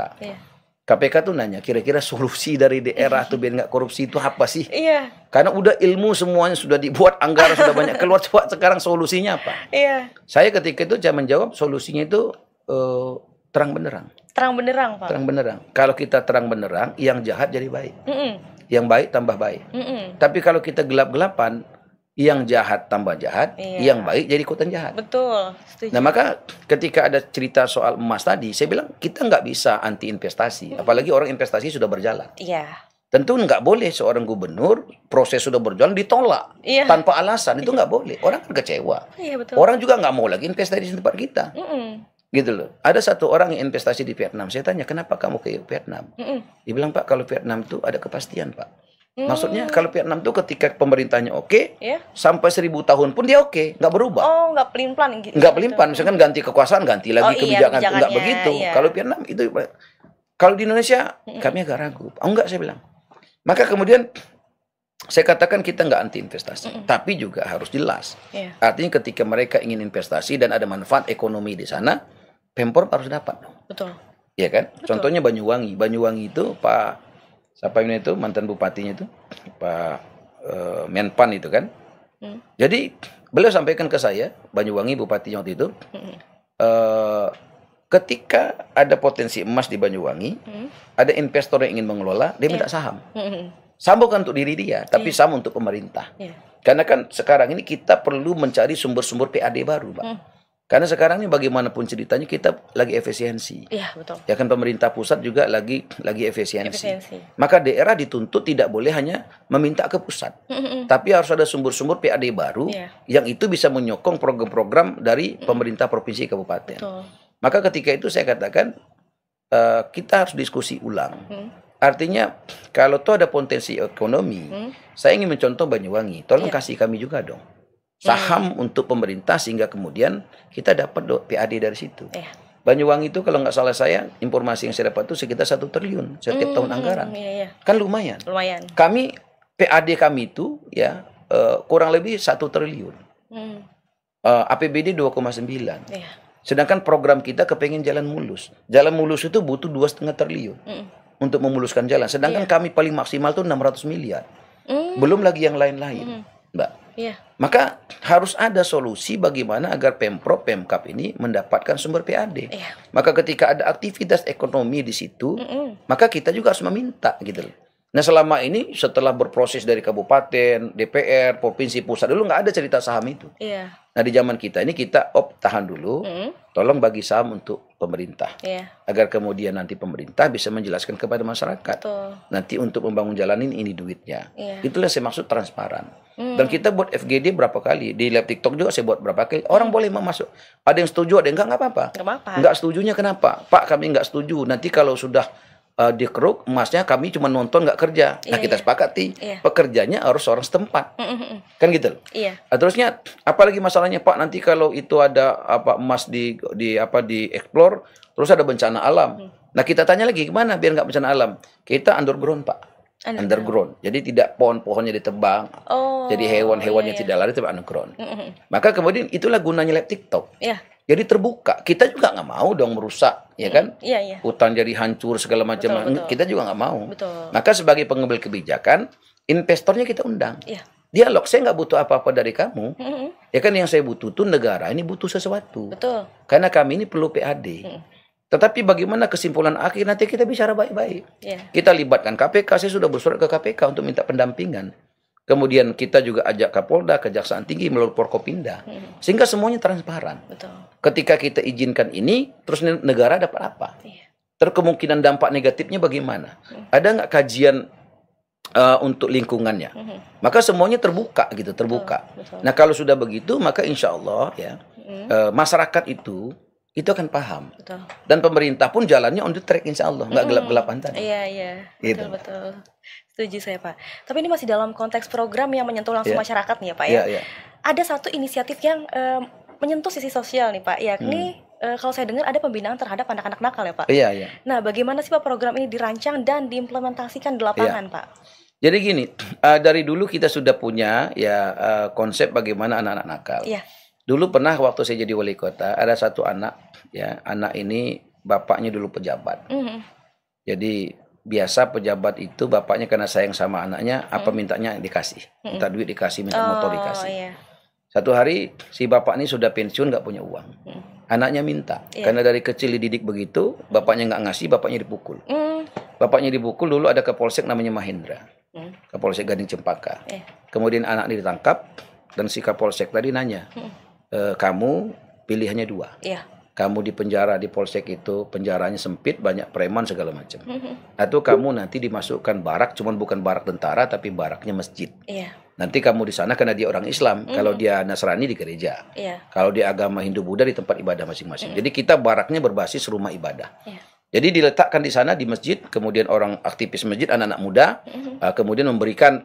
KPK tuh nanya, kira-kira solusi dari daerah tuh biar nggak korupsi itu apa sih? Karena udah ilmu semuanya sudah dibuat, anggaran sudah banyak keluar, coba sekarang solusinya apa? Saya ketika itu saya menjawab solusinya itu terang benderang.
Terang benderang Pak.
Terang benderang. Kalau kita terang benderang, yang jahat jadi baik. Yang baik tambah baik. Tapi kalau kita gelap-gelapan, yang jahat tambah jahat, yang baik jadi ikutan jahat.
Betul. Setuju.
Nah maka ketika ada cerita soal emas tadi, saya bilang kita nggak bisa anti investasi. Apalagi orang investasi sudah berjalan. Tentu nggak boleh seorang gubernur proses sudah berjalan ditolak tanpa alasan, itu nggak boleh. Orang kan kecewa.
Betul.
Orang juga nggak mau lagi investasi di tempat kita. Gitu loh. Ada satu orang yang investasi di Vietnam. Saya tanya, kenapa kamu ke Vietnam? Dia bilang, Pak, kalau Vietnam itu ada kepastian, Pak. Maksudnya kalau Vietnam itu ketika pemerintahnya sampai 1000 tahun pun dia nggak berubah.
Nggak pelin-pelan gitu.
Nggak pelin-pelan. Misalkan ganti kekuasaan, ganti lagi kebijakan. Nggak begitu. Kalau Vietnam itu, kalau di Indonesia kami agak ragu. Enggak, saya bilang. Maka kemudian saya katakan kita nggak anti investasi, tapi juga harus jelas. Artinya ketika mereka ingin investasi dan ada manfaat ekonomi di sana, Pemprov harus dapat dong.
Betul.
Iya kan? Betul. Contohnya Banyuwangi. Banyuwangi itu Pak siapa ini itu mantan bupatinya itu Pak Menpan itu kan. Jadi beliau sampaikan ke saya, Banyuwangi bupatinya waktu itu, ketika ada potensi emas di Banyuwangi, ada investor yang ingin mengelola, dia minta saham. Saham bukan untuk diri dia, tapi saham untuk pemerintah. Karena kan sekarang ini kita perlu mencari sumber-sumber PAD baru, Pak. Karena sekarang ini bagaimanapun ceritanya kita lagi efisiensi.
Betul.
Ya kan pemerintah pusat juga lagi efisiensi. Maka daerah dituntut tidak boleh hanya meminta ke pusat. Tapi harus ada sumber-sumber PAD baru yang itu bisa menyokong program-program dari pemerintah provinsi kabupaten.
Betul.
Maka ketika itu saya katakan kita harus diskusi ulang. Artinya kalau tuh ada potensi ekonomi, saya ingin mencontoh Banyuwangi. Tolong kasih kami juga dong saham untuk pemerintah sehingga kemudian kita dapat PAD dari situ. Banyuwangi itu kalau nggak salah saya, informasi yang saya dapat itu sekitar 1 triliun setiap tahun anggaran. Kan lumayan. Kami PAD kami itu ya kurang lebih 1 triliun. APBD 2,9. Sedangkan program kita kepengen jalan mulus. Jalan mulus itu butuh 2,5 triliun untuk memuluskan jalan. Sedangkan kami paling maksimal tuh 600 miliar. Belum lagi yang lain-lain, Mbak. Maka harus ada solusi bagaimana agar Pemprov, Pemkab ini mendapatkan sumber PAD. Maka ketika ada aktivitas ekonomi di situ, maka kita juga harus meminta gitu loh. Nah selama ini setelah berproses dari kabupaten, DPR, provinsi, pusat dulu nggak ada cerita saham itu. Nah di zaman kita ini kita tahan dulu, tolong bagi saham untuk pemerintah, agar kemudian nanti pemerintah bisa menjelaskan kepada masyarakat. Nanti untuk membangun jalan ini duitnya. Itulah saya maksud transparan. Dan kita buat FGD berapa kali di live TikTok juga saya buat berapa kali. Orang boleh masuk. Ada yang setuju, ada yang nggak apa-apa. Nggak setujunya kenapa? Pak kami nggak setuju. Nanti kalau sudah dikeruk emasnya kami cuma nonton nggak kerja. Nah kita sepakati pekerjanya harus orang setempat, kan gitu loh. Terusnya apalagi masalahnya Pak nanti kalau itu ada emas di explore terus ada bencana alam. Nah kita tanya lagi gimana biar nggak bencana alam? Kita underground Pak. Underground. Jadi tidak pohon-pohonnya ditebang. Jadi hewan-hewannya tidak lari tapi underground. Maka kemudian itulah gunanya live TikTok. Jadi terbuka. Kita juga nggak mau dong merusak, ya kan? Hutan jadi hancur segala macam. Kita juga nggak mau. Maka sebagai pengambil kebijakan, investornya kita undang. Dialog. Saya nggak butuh apa-apa dari kamu. Ya kan yang saya butuh tuh negara ini butuh sesuatu. Karena kami ini perlu PAD. Tetapi bagaimana kesimpulan akhir nanti kita bicara baik-baik. Kita libatkan KPK. Saya sudah bersurat ke KPK untuk minta pendampingan. Kemudian kita juga ajak Kapolda, Kejaksaan Tinggi melalui Forkopimda. Sehingga semuanya transparan. Ketika kita izinkan ini, terus negara dapat apa? Terus kemungkinan dampak negatifnya bagaimana? Ada nggak kajian untuk lingkungannya? Maka semuanya terbuka gitu, terbuka. Nah kalau sudah begitu, maka insya Allah ya masyarakat itu akan paham. Dan pemerintah pun jalannya on the track insya Allah, nggak gelap-gelapan tadi.
Betul, betul. Setuju saya Pak. Tapi ini masih dalam konteks program yang menyentuh langsung masyarakat nih ya Pak ya. Ada satu inisiatif yang menyentuh sisi sosial nih Pak, yakni kalau saya dengar ada pembinaan terhadap anak-anak nakal ya Pak. Nah bagaimana sih Pak program ini dirancang dan diimplementasikan di lapangan Pak?
Jadi gini, dari dulu kita sudah punya konsep bagaimana anak-anak nakal. Dulu pernah waktu saya jadi wali kota ada satu anak anak ini bapaknya dulu pejabat. Jadi biasa pejabat itu bapaknya karena sayang sama anaknya apa mintanya dikasih, minta duit dikasih, minta motor dikasih. Satu hari si bapak ini sudah pensiun nggak punya uang, anaknya minta karena dari kecil dididik begitu, bapaknya nggak ngasih, bapaknya dipukul. Bapaknya dipukul dulu ada kapolsek namanya Mahendra, kapolsek Gading Cempaka. Kemudian anaknya ditangkap dan si kapolsek tadi nanya, kamu pilihannya dua. Kamu di penjara di polsek itu penjaranya sempit, banyak preman segala macam. Atau kamu nanti dimasukkan barak, cuman bukan barak tentara tapi baraknya masjid. Nanti kamu di sana karena dia orang Islam, kalau dia Nasrani di gereja. Kalau dia agama Hindu Buddha di tempat ibadah masing-masing. Jadi kita baraknya berbasis rumah ibadah. Jadi diletakkan di sana di masjid, kemudian orang aktivis masjid, anak-anak muda, kemudian memberikan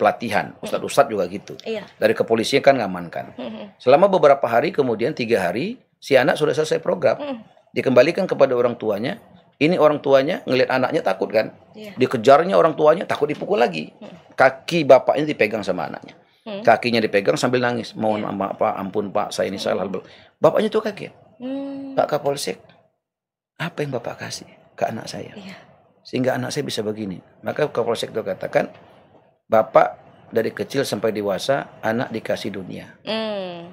pelatihan. Ustadz-ustadz juga gitu. Dari kepolisian kan ngamankan. Selama beberapa hari, kemudian 3 hari, si anak sudah selesai program, dikembalikan kepada orang tuanya. Ini orang tuanya ngelihat anaknya takut kan, dikejarnya orang tuanya takut dipukul lagi. Kaki bapaknya dipegang sama anaknya, kakinya dipegang sambil nangis, mohon maaf Pak, ampun Pak, saya ini salah. Bapaknya tuh kaget, Pak Kapolsek, apa yang Bapak kasih ke anak saya, sehingga anak saya bisa begini. Maka Kapolsek itu katakan, Bapak dari kecil sampai dewasa anak dikasih dunia,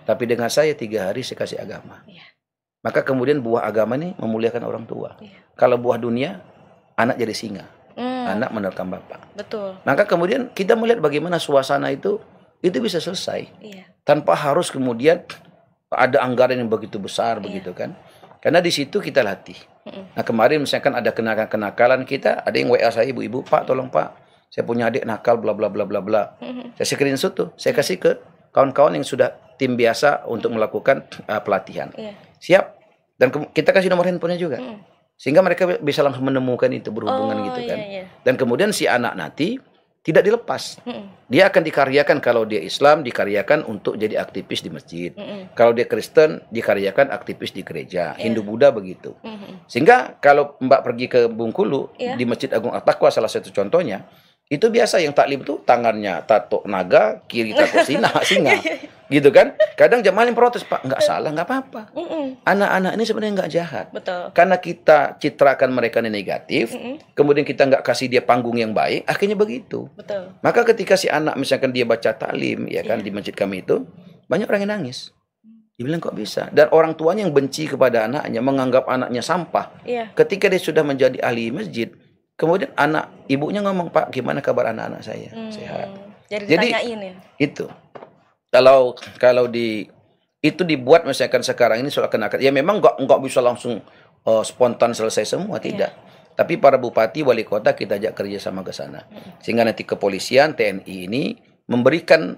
tapi dengan saya 3 hari saya kasih agama. Maka kemudian buah agama ini memuliakan orang tua. Kalau buah dunia, anak jadi singa, anak menerkam bapak. Maka kemudian kita melihat bagaimana suasana itu bisa selesai tanpa harus kemudian ada anggaran yang begitu besar begitu kan. Karena di situ kita latih. Nah kemarin misalkan ada kenakalan kita, ada yang WA saya, ibu-ibu, Pak tolong Pak, saya punya adik nakal bla bla bla bla bla. Saya screenshot tuh, saya kasih ke kawan-kawan yang sudah tim biasa untuk melakukan pelatihan. Siap. Dan kita kasih nomor handphonenya juga. Sehingga mereka bisa langsung menemukan itu berhubungan gitu kan. Dan kemudian si anak nanti tidak dilepas. Dia akan dikaryakan kalau dia Islam, dikaryakan untuk jadi aktivis di masjid. Kalau dia Kristen, dikaryakan aktivis di gereja. Hindu Buddha begitu. Sehingga kalau Mbak pergi ke Bengkulu, di Masjid Agung At-Taqwa salah satu contohnya, Itu biasa yang taklim tuh tangannya tato naga, kiri tato singa. Gitu kan? Kadang jamaah yang protes, Pak, nggak salah, nggak apa-apa. Anak-anak ini sebenarnya nggak jahat.
Betul.
Karena kita citrakan mereka ini negatif, kemudian kita nggak kasih dia panggung yang baik, akhirnya begitu.
Betul.
Maka ketika si anak misalkan dia baca taklim, ya kan, di masjid kami itu, banyak orang yang nangis. Dia bilang kok bisa. Dan orang tuanya yang benci kepada anaknya, menganggap anaknya sampah. Ketika dia sudah menjadi ahli masjid, kemudian ibunya ngomong, Pak, gimana kabar anak-anak saya? Sehat.
Jadi ditanyain ya?
Itu. Kalau itu dibuat misalkan sekarang ini soal kenakan, ya memang nggak bisa langsung spontan selesai semua, tidak. Tapi para bupati, wali kota kita ajak kerja sama ke sana. Sehingga nanti kepolisian, TNI ini memberikan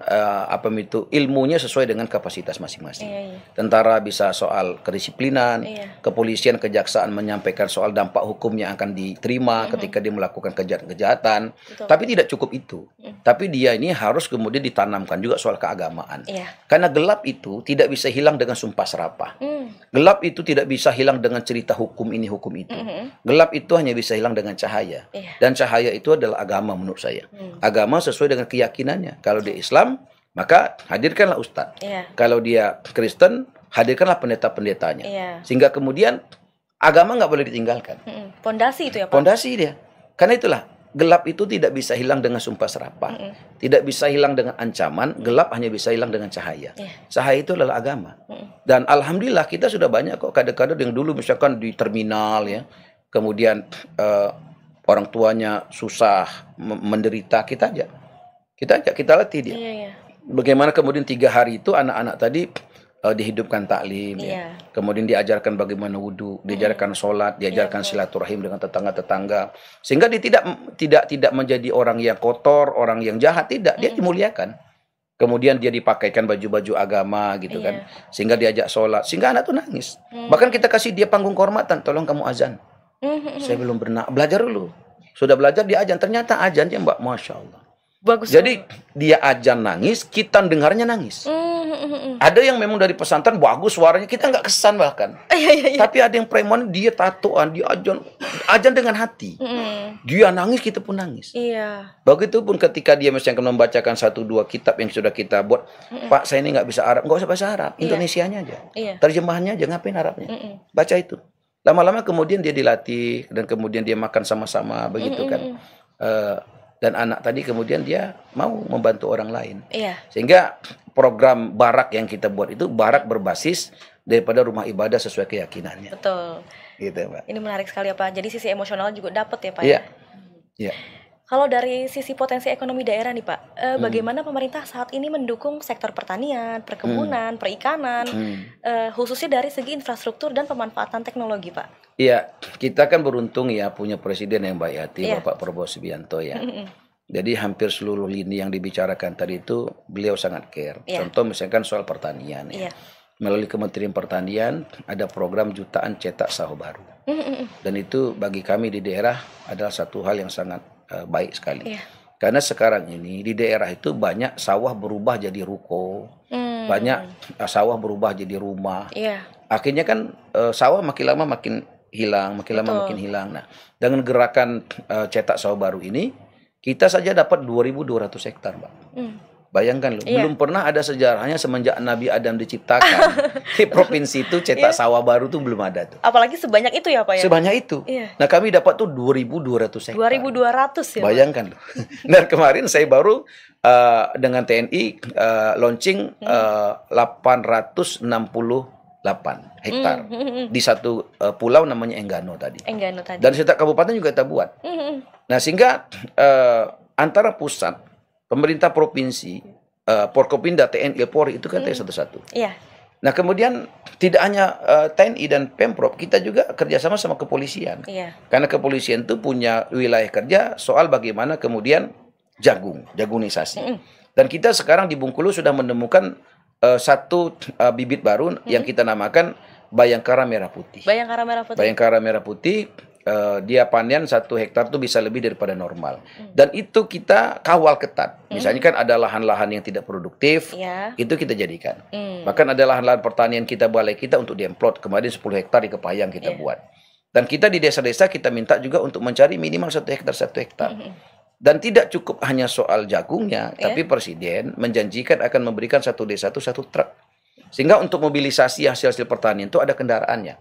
ilmunya sesuai dengan kapasitas masing-masing. Tentara bisa soal kedisiplinan, kepolisian, kejaksaan menyampaikan soal dampak hukum yang akan diterima ketika dia melakukan kejahatan. Tapi tidak cukup itu. Tapi dia ini harus kemudian ditanamkan juga soal keagamaan. Karena gelap itu tidak bisa hilang dengan sumpah serapah. Gelap itu tidak bisa hilang dengan cerita hukum ini, hukum itu. Gelap itu hanya bisa hilang dengan cahaya. Dan cahaya itu adalah agama menurut saya. Agama sesuai dengan keyakinannya. Kalau dia Islam, maka hadirkanlah ustadz. Kalau dia Kristen, hadirkanlah pendeta-pendetanya. Sehingga kemudian agama nggak boleh ditinggalkan.
Pondasi itu ya, Pak?
Pondasi dia. Karena itulah, gelap itu tidak bisa hilang dengan sumpah serapah. Tidak bisa hilang dengan ancaman. Gelap hanya bisa hilang dengan cahaya. Cahaya itu adalah agama. Dan alhamdulillah kita sudah banyak kok kader-kader yang dulu misalkan di terminal ya. Kemudian orang tuanya susah, menderita, kita latih dia. Bagaimana kemudian 3 hari itu anak-anak tadi dihidupkan taklim, kemudian diajarkan bagaimana wudhu, diajarkan sholat, diajarkan silaturahim dengan tetangga-tetangga, sehingga dia tidak menjadi orang yang kotor, orang yang jahat, tidak, dia dimuliakan. Kemudian dia dipakaikan baju-baju agama gitu kan, sehingga diajak sholat, sehingga anak tuh nangis. Bahkan kita kasih dia panggung kehormatan, tolong kamu azan. Saya belum pernah belajar dulu, sudah belajar dia azan, ternyata azannya Mbak, masya Allah.
Bagus.
Jadi dia azan nangis, kita dengarnya nangis. Ada yang memang dari pesantren bagus suaranya, kita nggak kesan bahkan. Tapi ada yang preman, dia tatoan, dia azan dengan hati. Dia nangis, kita pun nangis. Begitupun ketika dia misalnya membacakan 1-2 kitab yang sudah kita buat. Pak, saya ini nggak bisa Arab, nggak usah bahasa Arab, Indonesianya aja, terjemahannya aja, ngapain Arabnya? Baca itu. Lama-lama kemudian dia dilatih dan kemudian dia makan sama-sama begitu kan. Dan anak tadi kemudian dia mau membantu orang lain. Sehingga program barak yang kita buat itu barak berbasis daripada rumah ibadah sesuai keyakinannya.
Betul.
Gitu, Pak.
Ini menarik sekali ya, Pak. Jadi sisi emosional juga dapat ya, Pak.
Iya.
Kalau dari sisi potensi ekonomi daerah nih, Pak, bagaimana pemerintah saat ini mendukung sektor pertanian, perkebunan, perikanan, khususnya dari segi infrastruktur dan pemanfaatan teknologi, Pak?
Iya, kita kan beruntung ya punya presiden yang baik hati, Bapak Prabowo Subianto ya. Jadi hampir seluruh lini yang dibicarakan tadi itu beliau sangat care. Contoh misalkan soal pertanian ya. Melalui Kementerian Pertanian ada program jutaan cetak sawah baru. Dan itu bagi kami di daerah adalah satu hal yang sangat baik sekali. Karena sekarang ini di daerah itu banyak sawah berubah jadi ruko, banyak sawah berubah jadi rumah. Akhirnya kan sawah makin lama makin hilang, makin lama makin hilang. Nah, dengan gerakan cetak sawah baru ini, kita saja dapat 2.200 hektar, Mbak. Bayangkan loh, belum pernah ada sejarahnya semenjak Nabi Adam diciptakan. Di provinsi itu cetak sawah baru tuh belum ada tuh.
Apalagi sebanyak itu ya, Pak ya?
Sebanyak itu. Nah, kami dapat tuh 2.200 hektar.
2.200 ya, Pak?
Bayangkan loh. Dan kemarin saya baru dengan TNI launching 868 hektar di satu pulau namanya Enggano tadi. Dan setiap kabupaten juga kita buat. Nah, sehingga antara pusat, pemerintah provinsi, Forkopimda, TNI, Polri itu kan satu-satu. Nah, kemudian tidak hanya TNI dan Pemprov, kita juga kerjasama sama kepolisian. Karena kepolisian itu punya wilayah kerja soal bagaimana kemudian jagunisasi. Dan kita sekarang di Bengkulu sudah menemukan satu bibit baru yang kita namakan Bayangkara Merah Putih. Bayangkara Merah Putih. Dia panen 1 hektar itu bisa lebih daripada normal. Dan itu kita kawal ketat. Misalnya kan ada lahan-lahan yang tidak produktif, itu kita jadikan. Bahkan ada lahan-lahan pertanian kita, balai kita untuk diemplot. Kemarin 10 hektar di Kepayang kita buat. Dan kita di desa-desa kita minta juga untuk mencari minimal 1 hektar. Dan tidak cukup hanya soal jagungnya, tapi Presiden menjanjikan akan memberikan satu desa itu satu truk. Sehingga untuk mobilisasi hasil-hasil pertanian itu ada kendaraannya.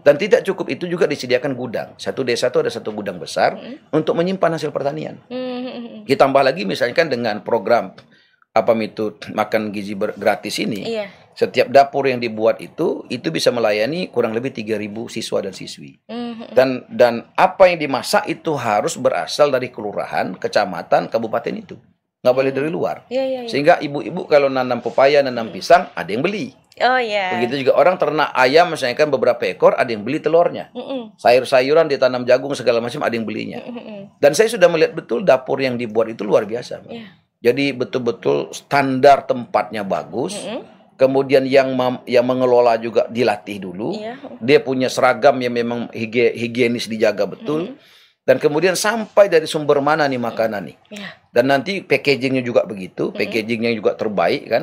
Dan tidak cukup itu juga disediakan gudang. Satu desa itu ada satu gudang besar untuk menyimpan hasil pertanian. Ditambah lagi misalkan dengan program makan gizi gratis ini. Setiap dapur yang dibuat itu bisa melayani kurang lebih 3.000 siswa dan siswi. Dan apa yang dimasak itu harus berasal dari kelurahan, kecamatan, kabupaten itu. Nggak boleh dari luar. Sehingga ibu-ibu kalau nanam pepaya, nanam pisang, ada yang beli. Begitu juga orang ternak ayam, misalnya kan beberapa ekor, ada yang beli telurnya. Sayur-sayuran ditanam jagung segala macam, ada yang belinya. Dan saya sudah melihat betul dapur yang dibuat itu luar biasa. Jadi betul-betul standar tempatnya bagus. Kemudian yang mengelola juga dilatih dulu. Dia punya seragam yang memang higienis dijaga betul. Dan kemudian sampai dari sumber mana nih makanan nih. Dan nanti packagingnya juga begitu. Packagingnya juga terbaik kan.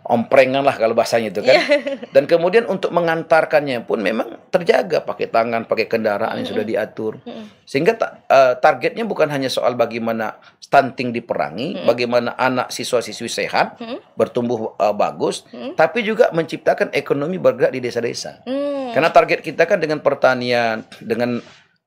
Omprengan lah kalau bahasanya itu kan. Dan kemudian untuk mengantarkannya pun memang terjaga. Pakai tangan, pakai kendaraan yang sudah diatur. Sehingga targetnya bukan hanya soal bagaimana stunting diperangi. Bagaimana anak siswa-siswi sehat. Bertumbuh bagus. Tapi juga menciptakan ekonomi bergerak di desa-desa. Karena target kita kan dengan pertanian, dengan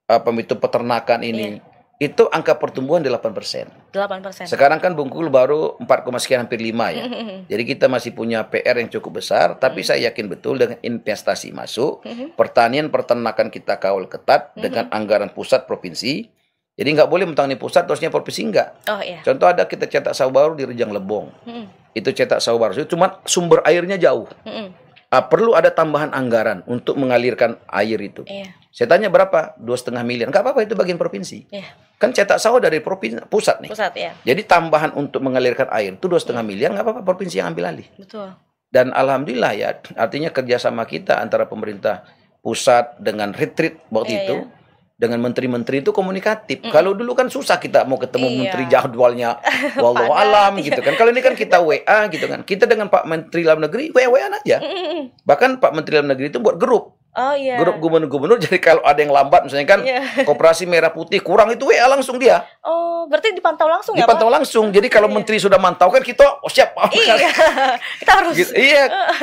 peternakan ini, itu angka pertumbuhan 8%. Sekarang kan Bengkulu baru 4, sekian hampir 5 ya. Jadi kita masih punya PR yang cukup besar, tapi saya yakin betul dengan investasi masuk, pertanian peternakan kita kawal ketat dengan anggaran pusat provinsi. Jadi nggak boleh mentang-mentang pusat terusnya provinsi enggak. Contoh ada kita cetak sawah baru di Rejang Lebong. Itu cetak sawah baru, cuma sumber airnya jauh. Perlu ada tambahan anggaran untuk mengalirkan air itu. Saya tanya berapa? 2,5 miliar. Nggak apa-apa, itu bagian provinsi. Kan cetak sawah dari pusat nih. Jadi tambahan untuk mengalirkan air itu 2,5 miliar, nggak apa-apa, provinsi yang ambil alih. Dan alhamdulillah ya, artinya kerjasama kita antara pemerintah pusat dengan retreat waktu itu, dengan menteri-menteri itu komunikatif. Kalau dulu kan susah kita mau ketemu menteri, jadwalnya wallahu alam gitu kan. Kalau ini kan kita WA gitu kan. Kita dengan Pak Menteri Dalam Negeri WA-WA aja. Bahkan Pak Menteri Dalam Negeri itu buat grup. Grup gubernur-gubernur, jadi kalau ada yang lambat misalnya kan Koperasi Merah Putih kurang, itu WA langsung dia.
Berarti dipantau langsung ya, Pak?
Dipantau langsung. Jadi kalau menteri sudah mantau kan kita siap.
Kita harus.
Gitu.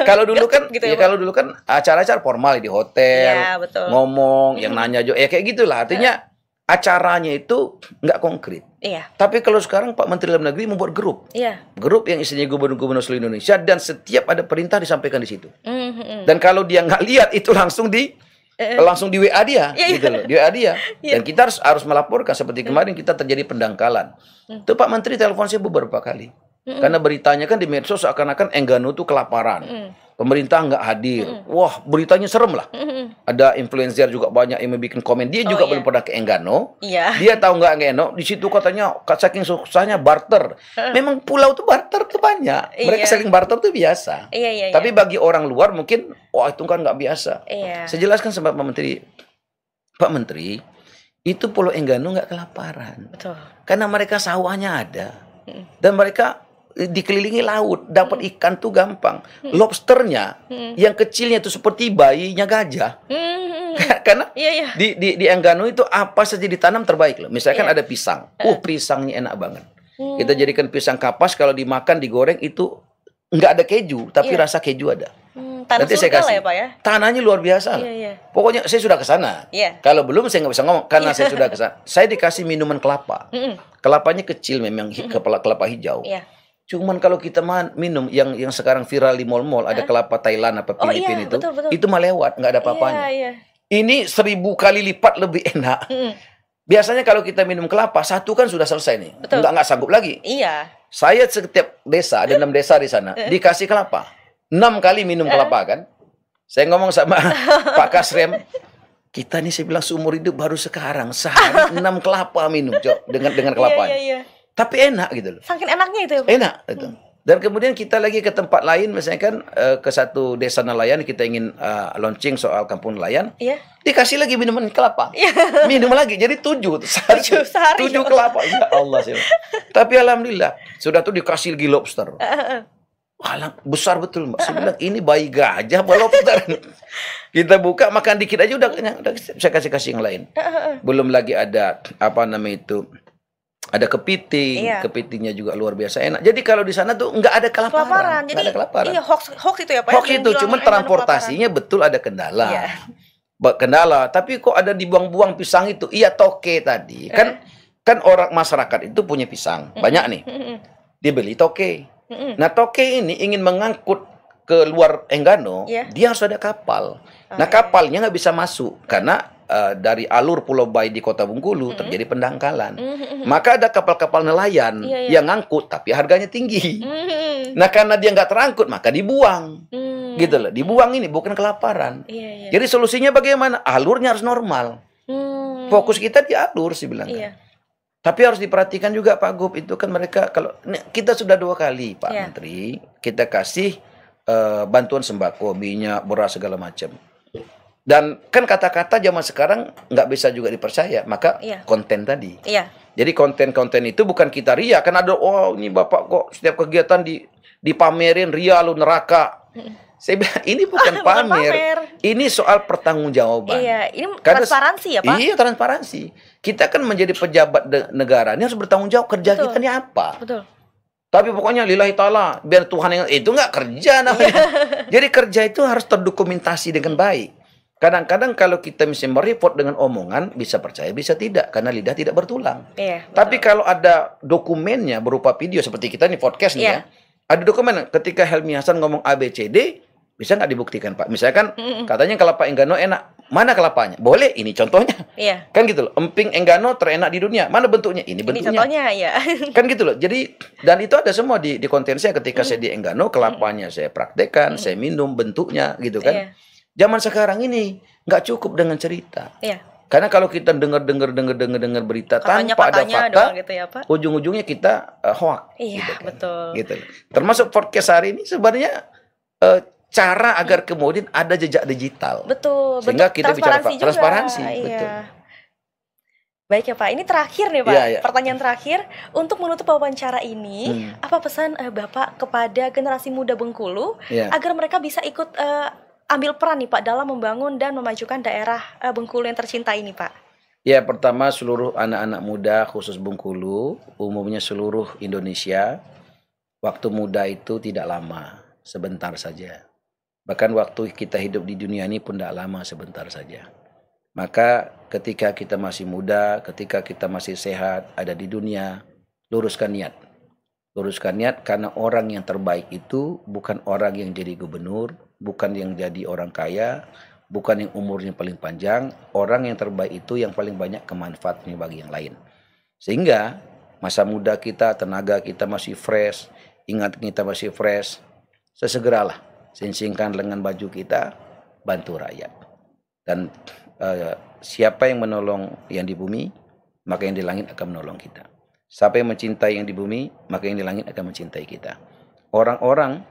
Kalau dulu kan kalau dulu kan acara-acara formal di hotel, ngomong, yang nanya juga kayak gitulah. Artinya acaranya itu nggak konkret. Tapi kalau sekarang Pak Menteri Dalam Negeri membuat grup. Grup yang isinya gubernur-gubernur seluruh Indonesia, dan setiap ada perintah disampaikan di situ. Dan kalau dia nggak lihat itu langsung di WA dia, gitu loh, di WA dia. Dan kita harus melaporkan. Seperti kemarin kita terjadi pendangkalan. Itu Pak Menteri telepon saya beberapa kali. Karena beritanya kan di medsos seakan-akan Enggano itu kelaparan. Pemerintah nggak hadir. Wah, beritanya serem lah. Ada influencer juga banyak yang membuat komen. Dia juga belum pernah ke Enggano. Dia tahu nggak Enggano. Di situ katanya saking susahnya barter. Memang pulau itu barter tuh banyak. Mereka saling barter tuh biasa. Tapi bagi orang luar mungkin, wah itu kan nggak biasa. Saya jelaskan sama Pak Menteri, itu Pulau Enggano nggak kelaparan. Karena mereka sawahnya ada. Dan mereka dikelilingi laut, dapat ikan tuh gampang. Lobsternya yang kecilnya itu seperti bayinya gajah. Karena di Enggano itu apa saja ditanam terbaik loh. Misalkan ada pisang. Pisangnya enak banget. Kita jadikan pisang kapas, kalau dimakan digoreng itu nggak ada keju, tapi rasa keju ada.
Nanti saya kasih. Ya, Pak, ya?
Tanahnya luar biasa. Pokoknya saya sudah ke sana. Kalau belum saya nggak bisa ngomong karena saya sudah ke sana. Saya dikasih minuman kelapa. Kelapanya kecil memang, kepala kelapa hijau. Cuman kalau kita minum yang sekarang viral di mal-mal, ada kelapa Thailand apa Filipina itu mah lewat, nggak ada apa-apanya. Ini 1000 kali lipat lebih enak. Biasanya kalau kita minum kelapa, satu kan sudah selesai nih. Nggak sanggup lagi. Saya setiap desa, ada 6 desa di sana, dikasih kelapa. 6 kali minum kelapa kan. Saya ngomong sama Pak Kasrem, kita nih saya bilang seumur hidup baru sekarang sehari 6 kelapa minum dengan kelapanya. Tapi enak gitu loh.
Saking enaknya itu ya, Pak?
Enak itu. Dan kemudian kita lagi ke tempat lain, misalnya kan ke satu desa nelayan, kita ingin launching soal kampung nelayan. Dikasih lagi minuman kelapa. Minum lagi, jadi 7 sehari. 7 kelapa. Ya Allah sih. Tapi alhamdulillah sudah tuh dikasih lagi lobster. Wah, besar betul, Mbak. Saya bilang ini bayi gajah apa lobster. Kita buka makan dikit aja udah saya kasih yang lain. Belum lagi ada apa namanya itu, Ada kepiting, kepitingnya juga luar biasa enak. Jadi kalau di sana tuh nggak ada kelaparan.
Jadi
ada kelaparan.
Iya, hoax itu ya Pak.
Hoax itu, cuma transportasinya betul ada kendala. Kendala, tapi kok ada dibuang-buang pisang itu? Iya, toke tadi. Kan orang masyarakat itu punya pisang, banyak nih. Dia beli toke. Nah, toke ini ingin mengangkut ke luar Enggano, dia harus ada kapal. Nah, kapalnya nggak bisa masuk karena dari alur Pulau Bayi di Kota Bengkulu terjadi pendangkalan. Maka ada kapal-kapal nelayan yang ngangkut, tapi harganya tinggi. Nah, karena dia nggak terangkut, maka dibuang. Gitu loh, dibuang ini bukan kelaparan. Jadi solusinya bagaimana? Alurnya harus normal. Fokus kita di alur sih bilang. Tapi harus diperhatikan juga Pak Gub, itu kan mereka kalau kita sudah 2 kali Pak Menteri, kita kasih bantuan sembako, minyak, beras segala macam. Dan kan kata-kata zaman sekarang nggak bisa juga dipercaya, maka konten tadi. Jadi konten-konten itu bukan kita ria, kan ada ini Bapak kok setiap kegiatan dipamerin ria lu neraka. Saya bilang ini bukan pamer, ini soal pertanggungjawaban.
Ini transparansi ya Pak?
Iya, transparansi. Kita kan menjadi pejabat negara, ini harus bertanggung jawab kerja kita ini apa. Tapi pokoknya lillahi ta'ala, biar Tuhan yang itu nggak kerja namanya. Jadi kerja itu harus terdokumentasi dengan baik. Kadang-kadang kalau kita misalnya mereport dengan omongan, bisa percaya, bisa tidak. Karena lidah tidak bertulang. Tapi kalau ada dokumennya berupa video, seperti kita nih podcast nih ya. Ada dokumen, ketika Helmi Hasan ngomong ABCD, bisa nggak dibuktikan Pak? Misalkan katanya kelapa Enggano enak. Mana kelapanya? Boleh, ini contohnya. Kan gitu loh. Emping Enggano terenak di dunia. Mana bentuknya? Ini bentuknya.
Ini contohnya ya.
Kan gitu loh. Jadi, dan itu ada semua di konten saya ketika saya di Enggano, kelapanya saya praktekkan, saya minum bentuknya gitu kan. Zaman sekarang ini nggak cukup dengan cerita. Karena kalau kita dengar berita tanpa ada fakta,
gitu ya, Pak?
Ujung-ujungnya kita hoax.
Iya, kan? Betul.
Gitu. Termasuk podcast hari ini sebenarnya cara agar kemudian ada jejak digital.
Betul.
Sehingga kita bicara transparansi.
Betul. Baik ya Pak, ini terakhir nih Pak, pertanyaan terakhir. Untuk menutup wawancara ini, apa pesan Bapak kepada generasi muda Bengkulu agar mereka bisa ikut ambil peran nih Pak dalam membangun dan memajukan daerah Bengkulu yang tercinta ini Pak?
Ya, pertama seluruh anak-anak muda khusus Bengkulu, umumnya seluruh Indonesia, waktu muda itu tidak lama, sebentar saja. Bahkan waktu kita hidup di dunia ini pun tidak lama, sebentar saja. Maka ketika kita masih muda, ketika kita masih sehat, ada di dunia, luruskan niat. Luruskan niat, karena orang yang terbaik itu bukan orang yang jadi gubernur, bukan yang jadi orang kaya, bukan yang umurnya paling panjang. Orang yang terbaik itu yang paling banyak kemanfaatnya bagi yang lain. Sehingga masa muda kita, tenaga kita masih fresh, ingat kita masih fresh, sesegeralah singsingkan lengan baju kita, bantu rakyat. Dan siapa yang menolong yang di bumi, maka yang di langit akan menolong kita. Siapa yang mencintai yang di bumi, maka yang di langit akan mencintai kita. Orang-orang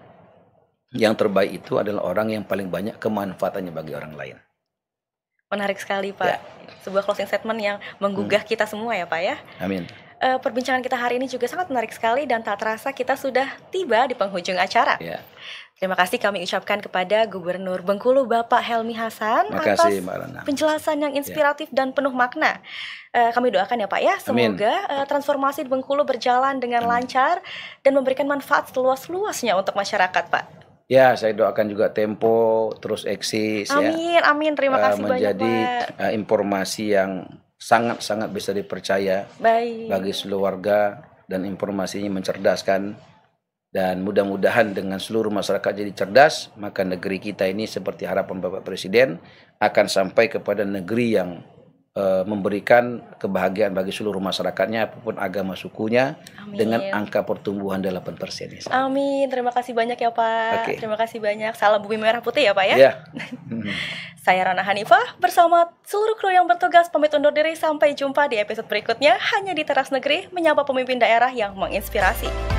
yang terbaik itu adalah orang yang paling banyak kemanfaatannya bagi orang lain.
Menarik sekali Pak. Sebuah closing statement yang menggugah kita semua ya Pak ya.
Amin.
Perbincangan kita hari ini juga sangat menarik sekali dan tak terasa kita sudah tiba di penghujung acara. Terima kasih kami ucapkan kepada Gubernur Bengkulu Bapak Helmi Hasan atas penjelasan yang inspiratif dan penuh makna. Kami doakan ya Pak ya, semoga transformasi di Bengkulu berjalan dengan lancar dan memberikan manfaat seluas-luasnya untuk masyarakat Pak.
Ya, saya doakan juga Tempo terus eksis.
Amin, amin. Terima kasih banyak Pak.
Menjadi informasi yang sangat-sangat bisa dipercaya bagi seluruh warga dan informasinya mencerdaskan. Dan mudah-mudahan dengan seluruh masyarakat jadi cerdas, maka negeri kita ini seperti harapan Bapak Presiden akan sampai kepada negeri yang memberikan kebahagiaan bagi seluruh masyarakatnya, apapun agama sukunya, dengan angka pertumbuhan 8%.
Amin, terima kasih banyak ya Pak. Terima kasih banyak. Salam Bumi Merah Putih ya Pak ya. Saya Rana Hanifah bersama seluruh kru yang bertugas pamit undur diri. Sampai jumpa di episode berikutnya hanya di Teras Negeri, menyapa pemimpin daerah yang menginspirasi.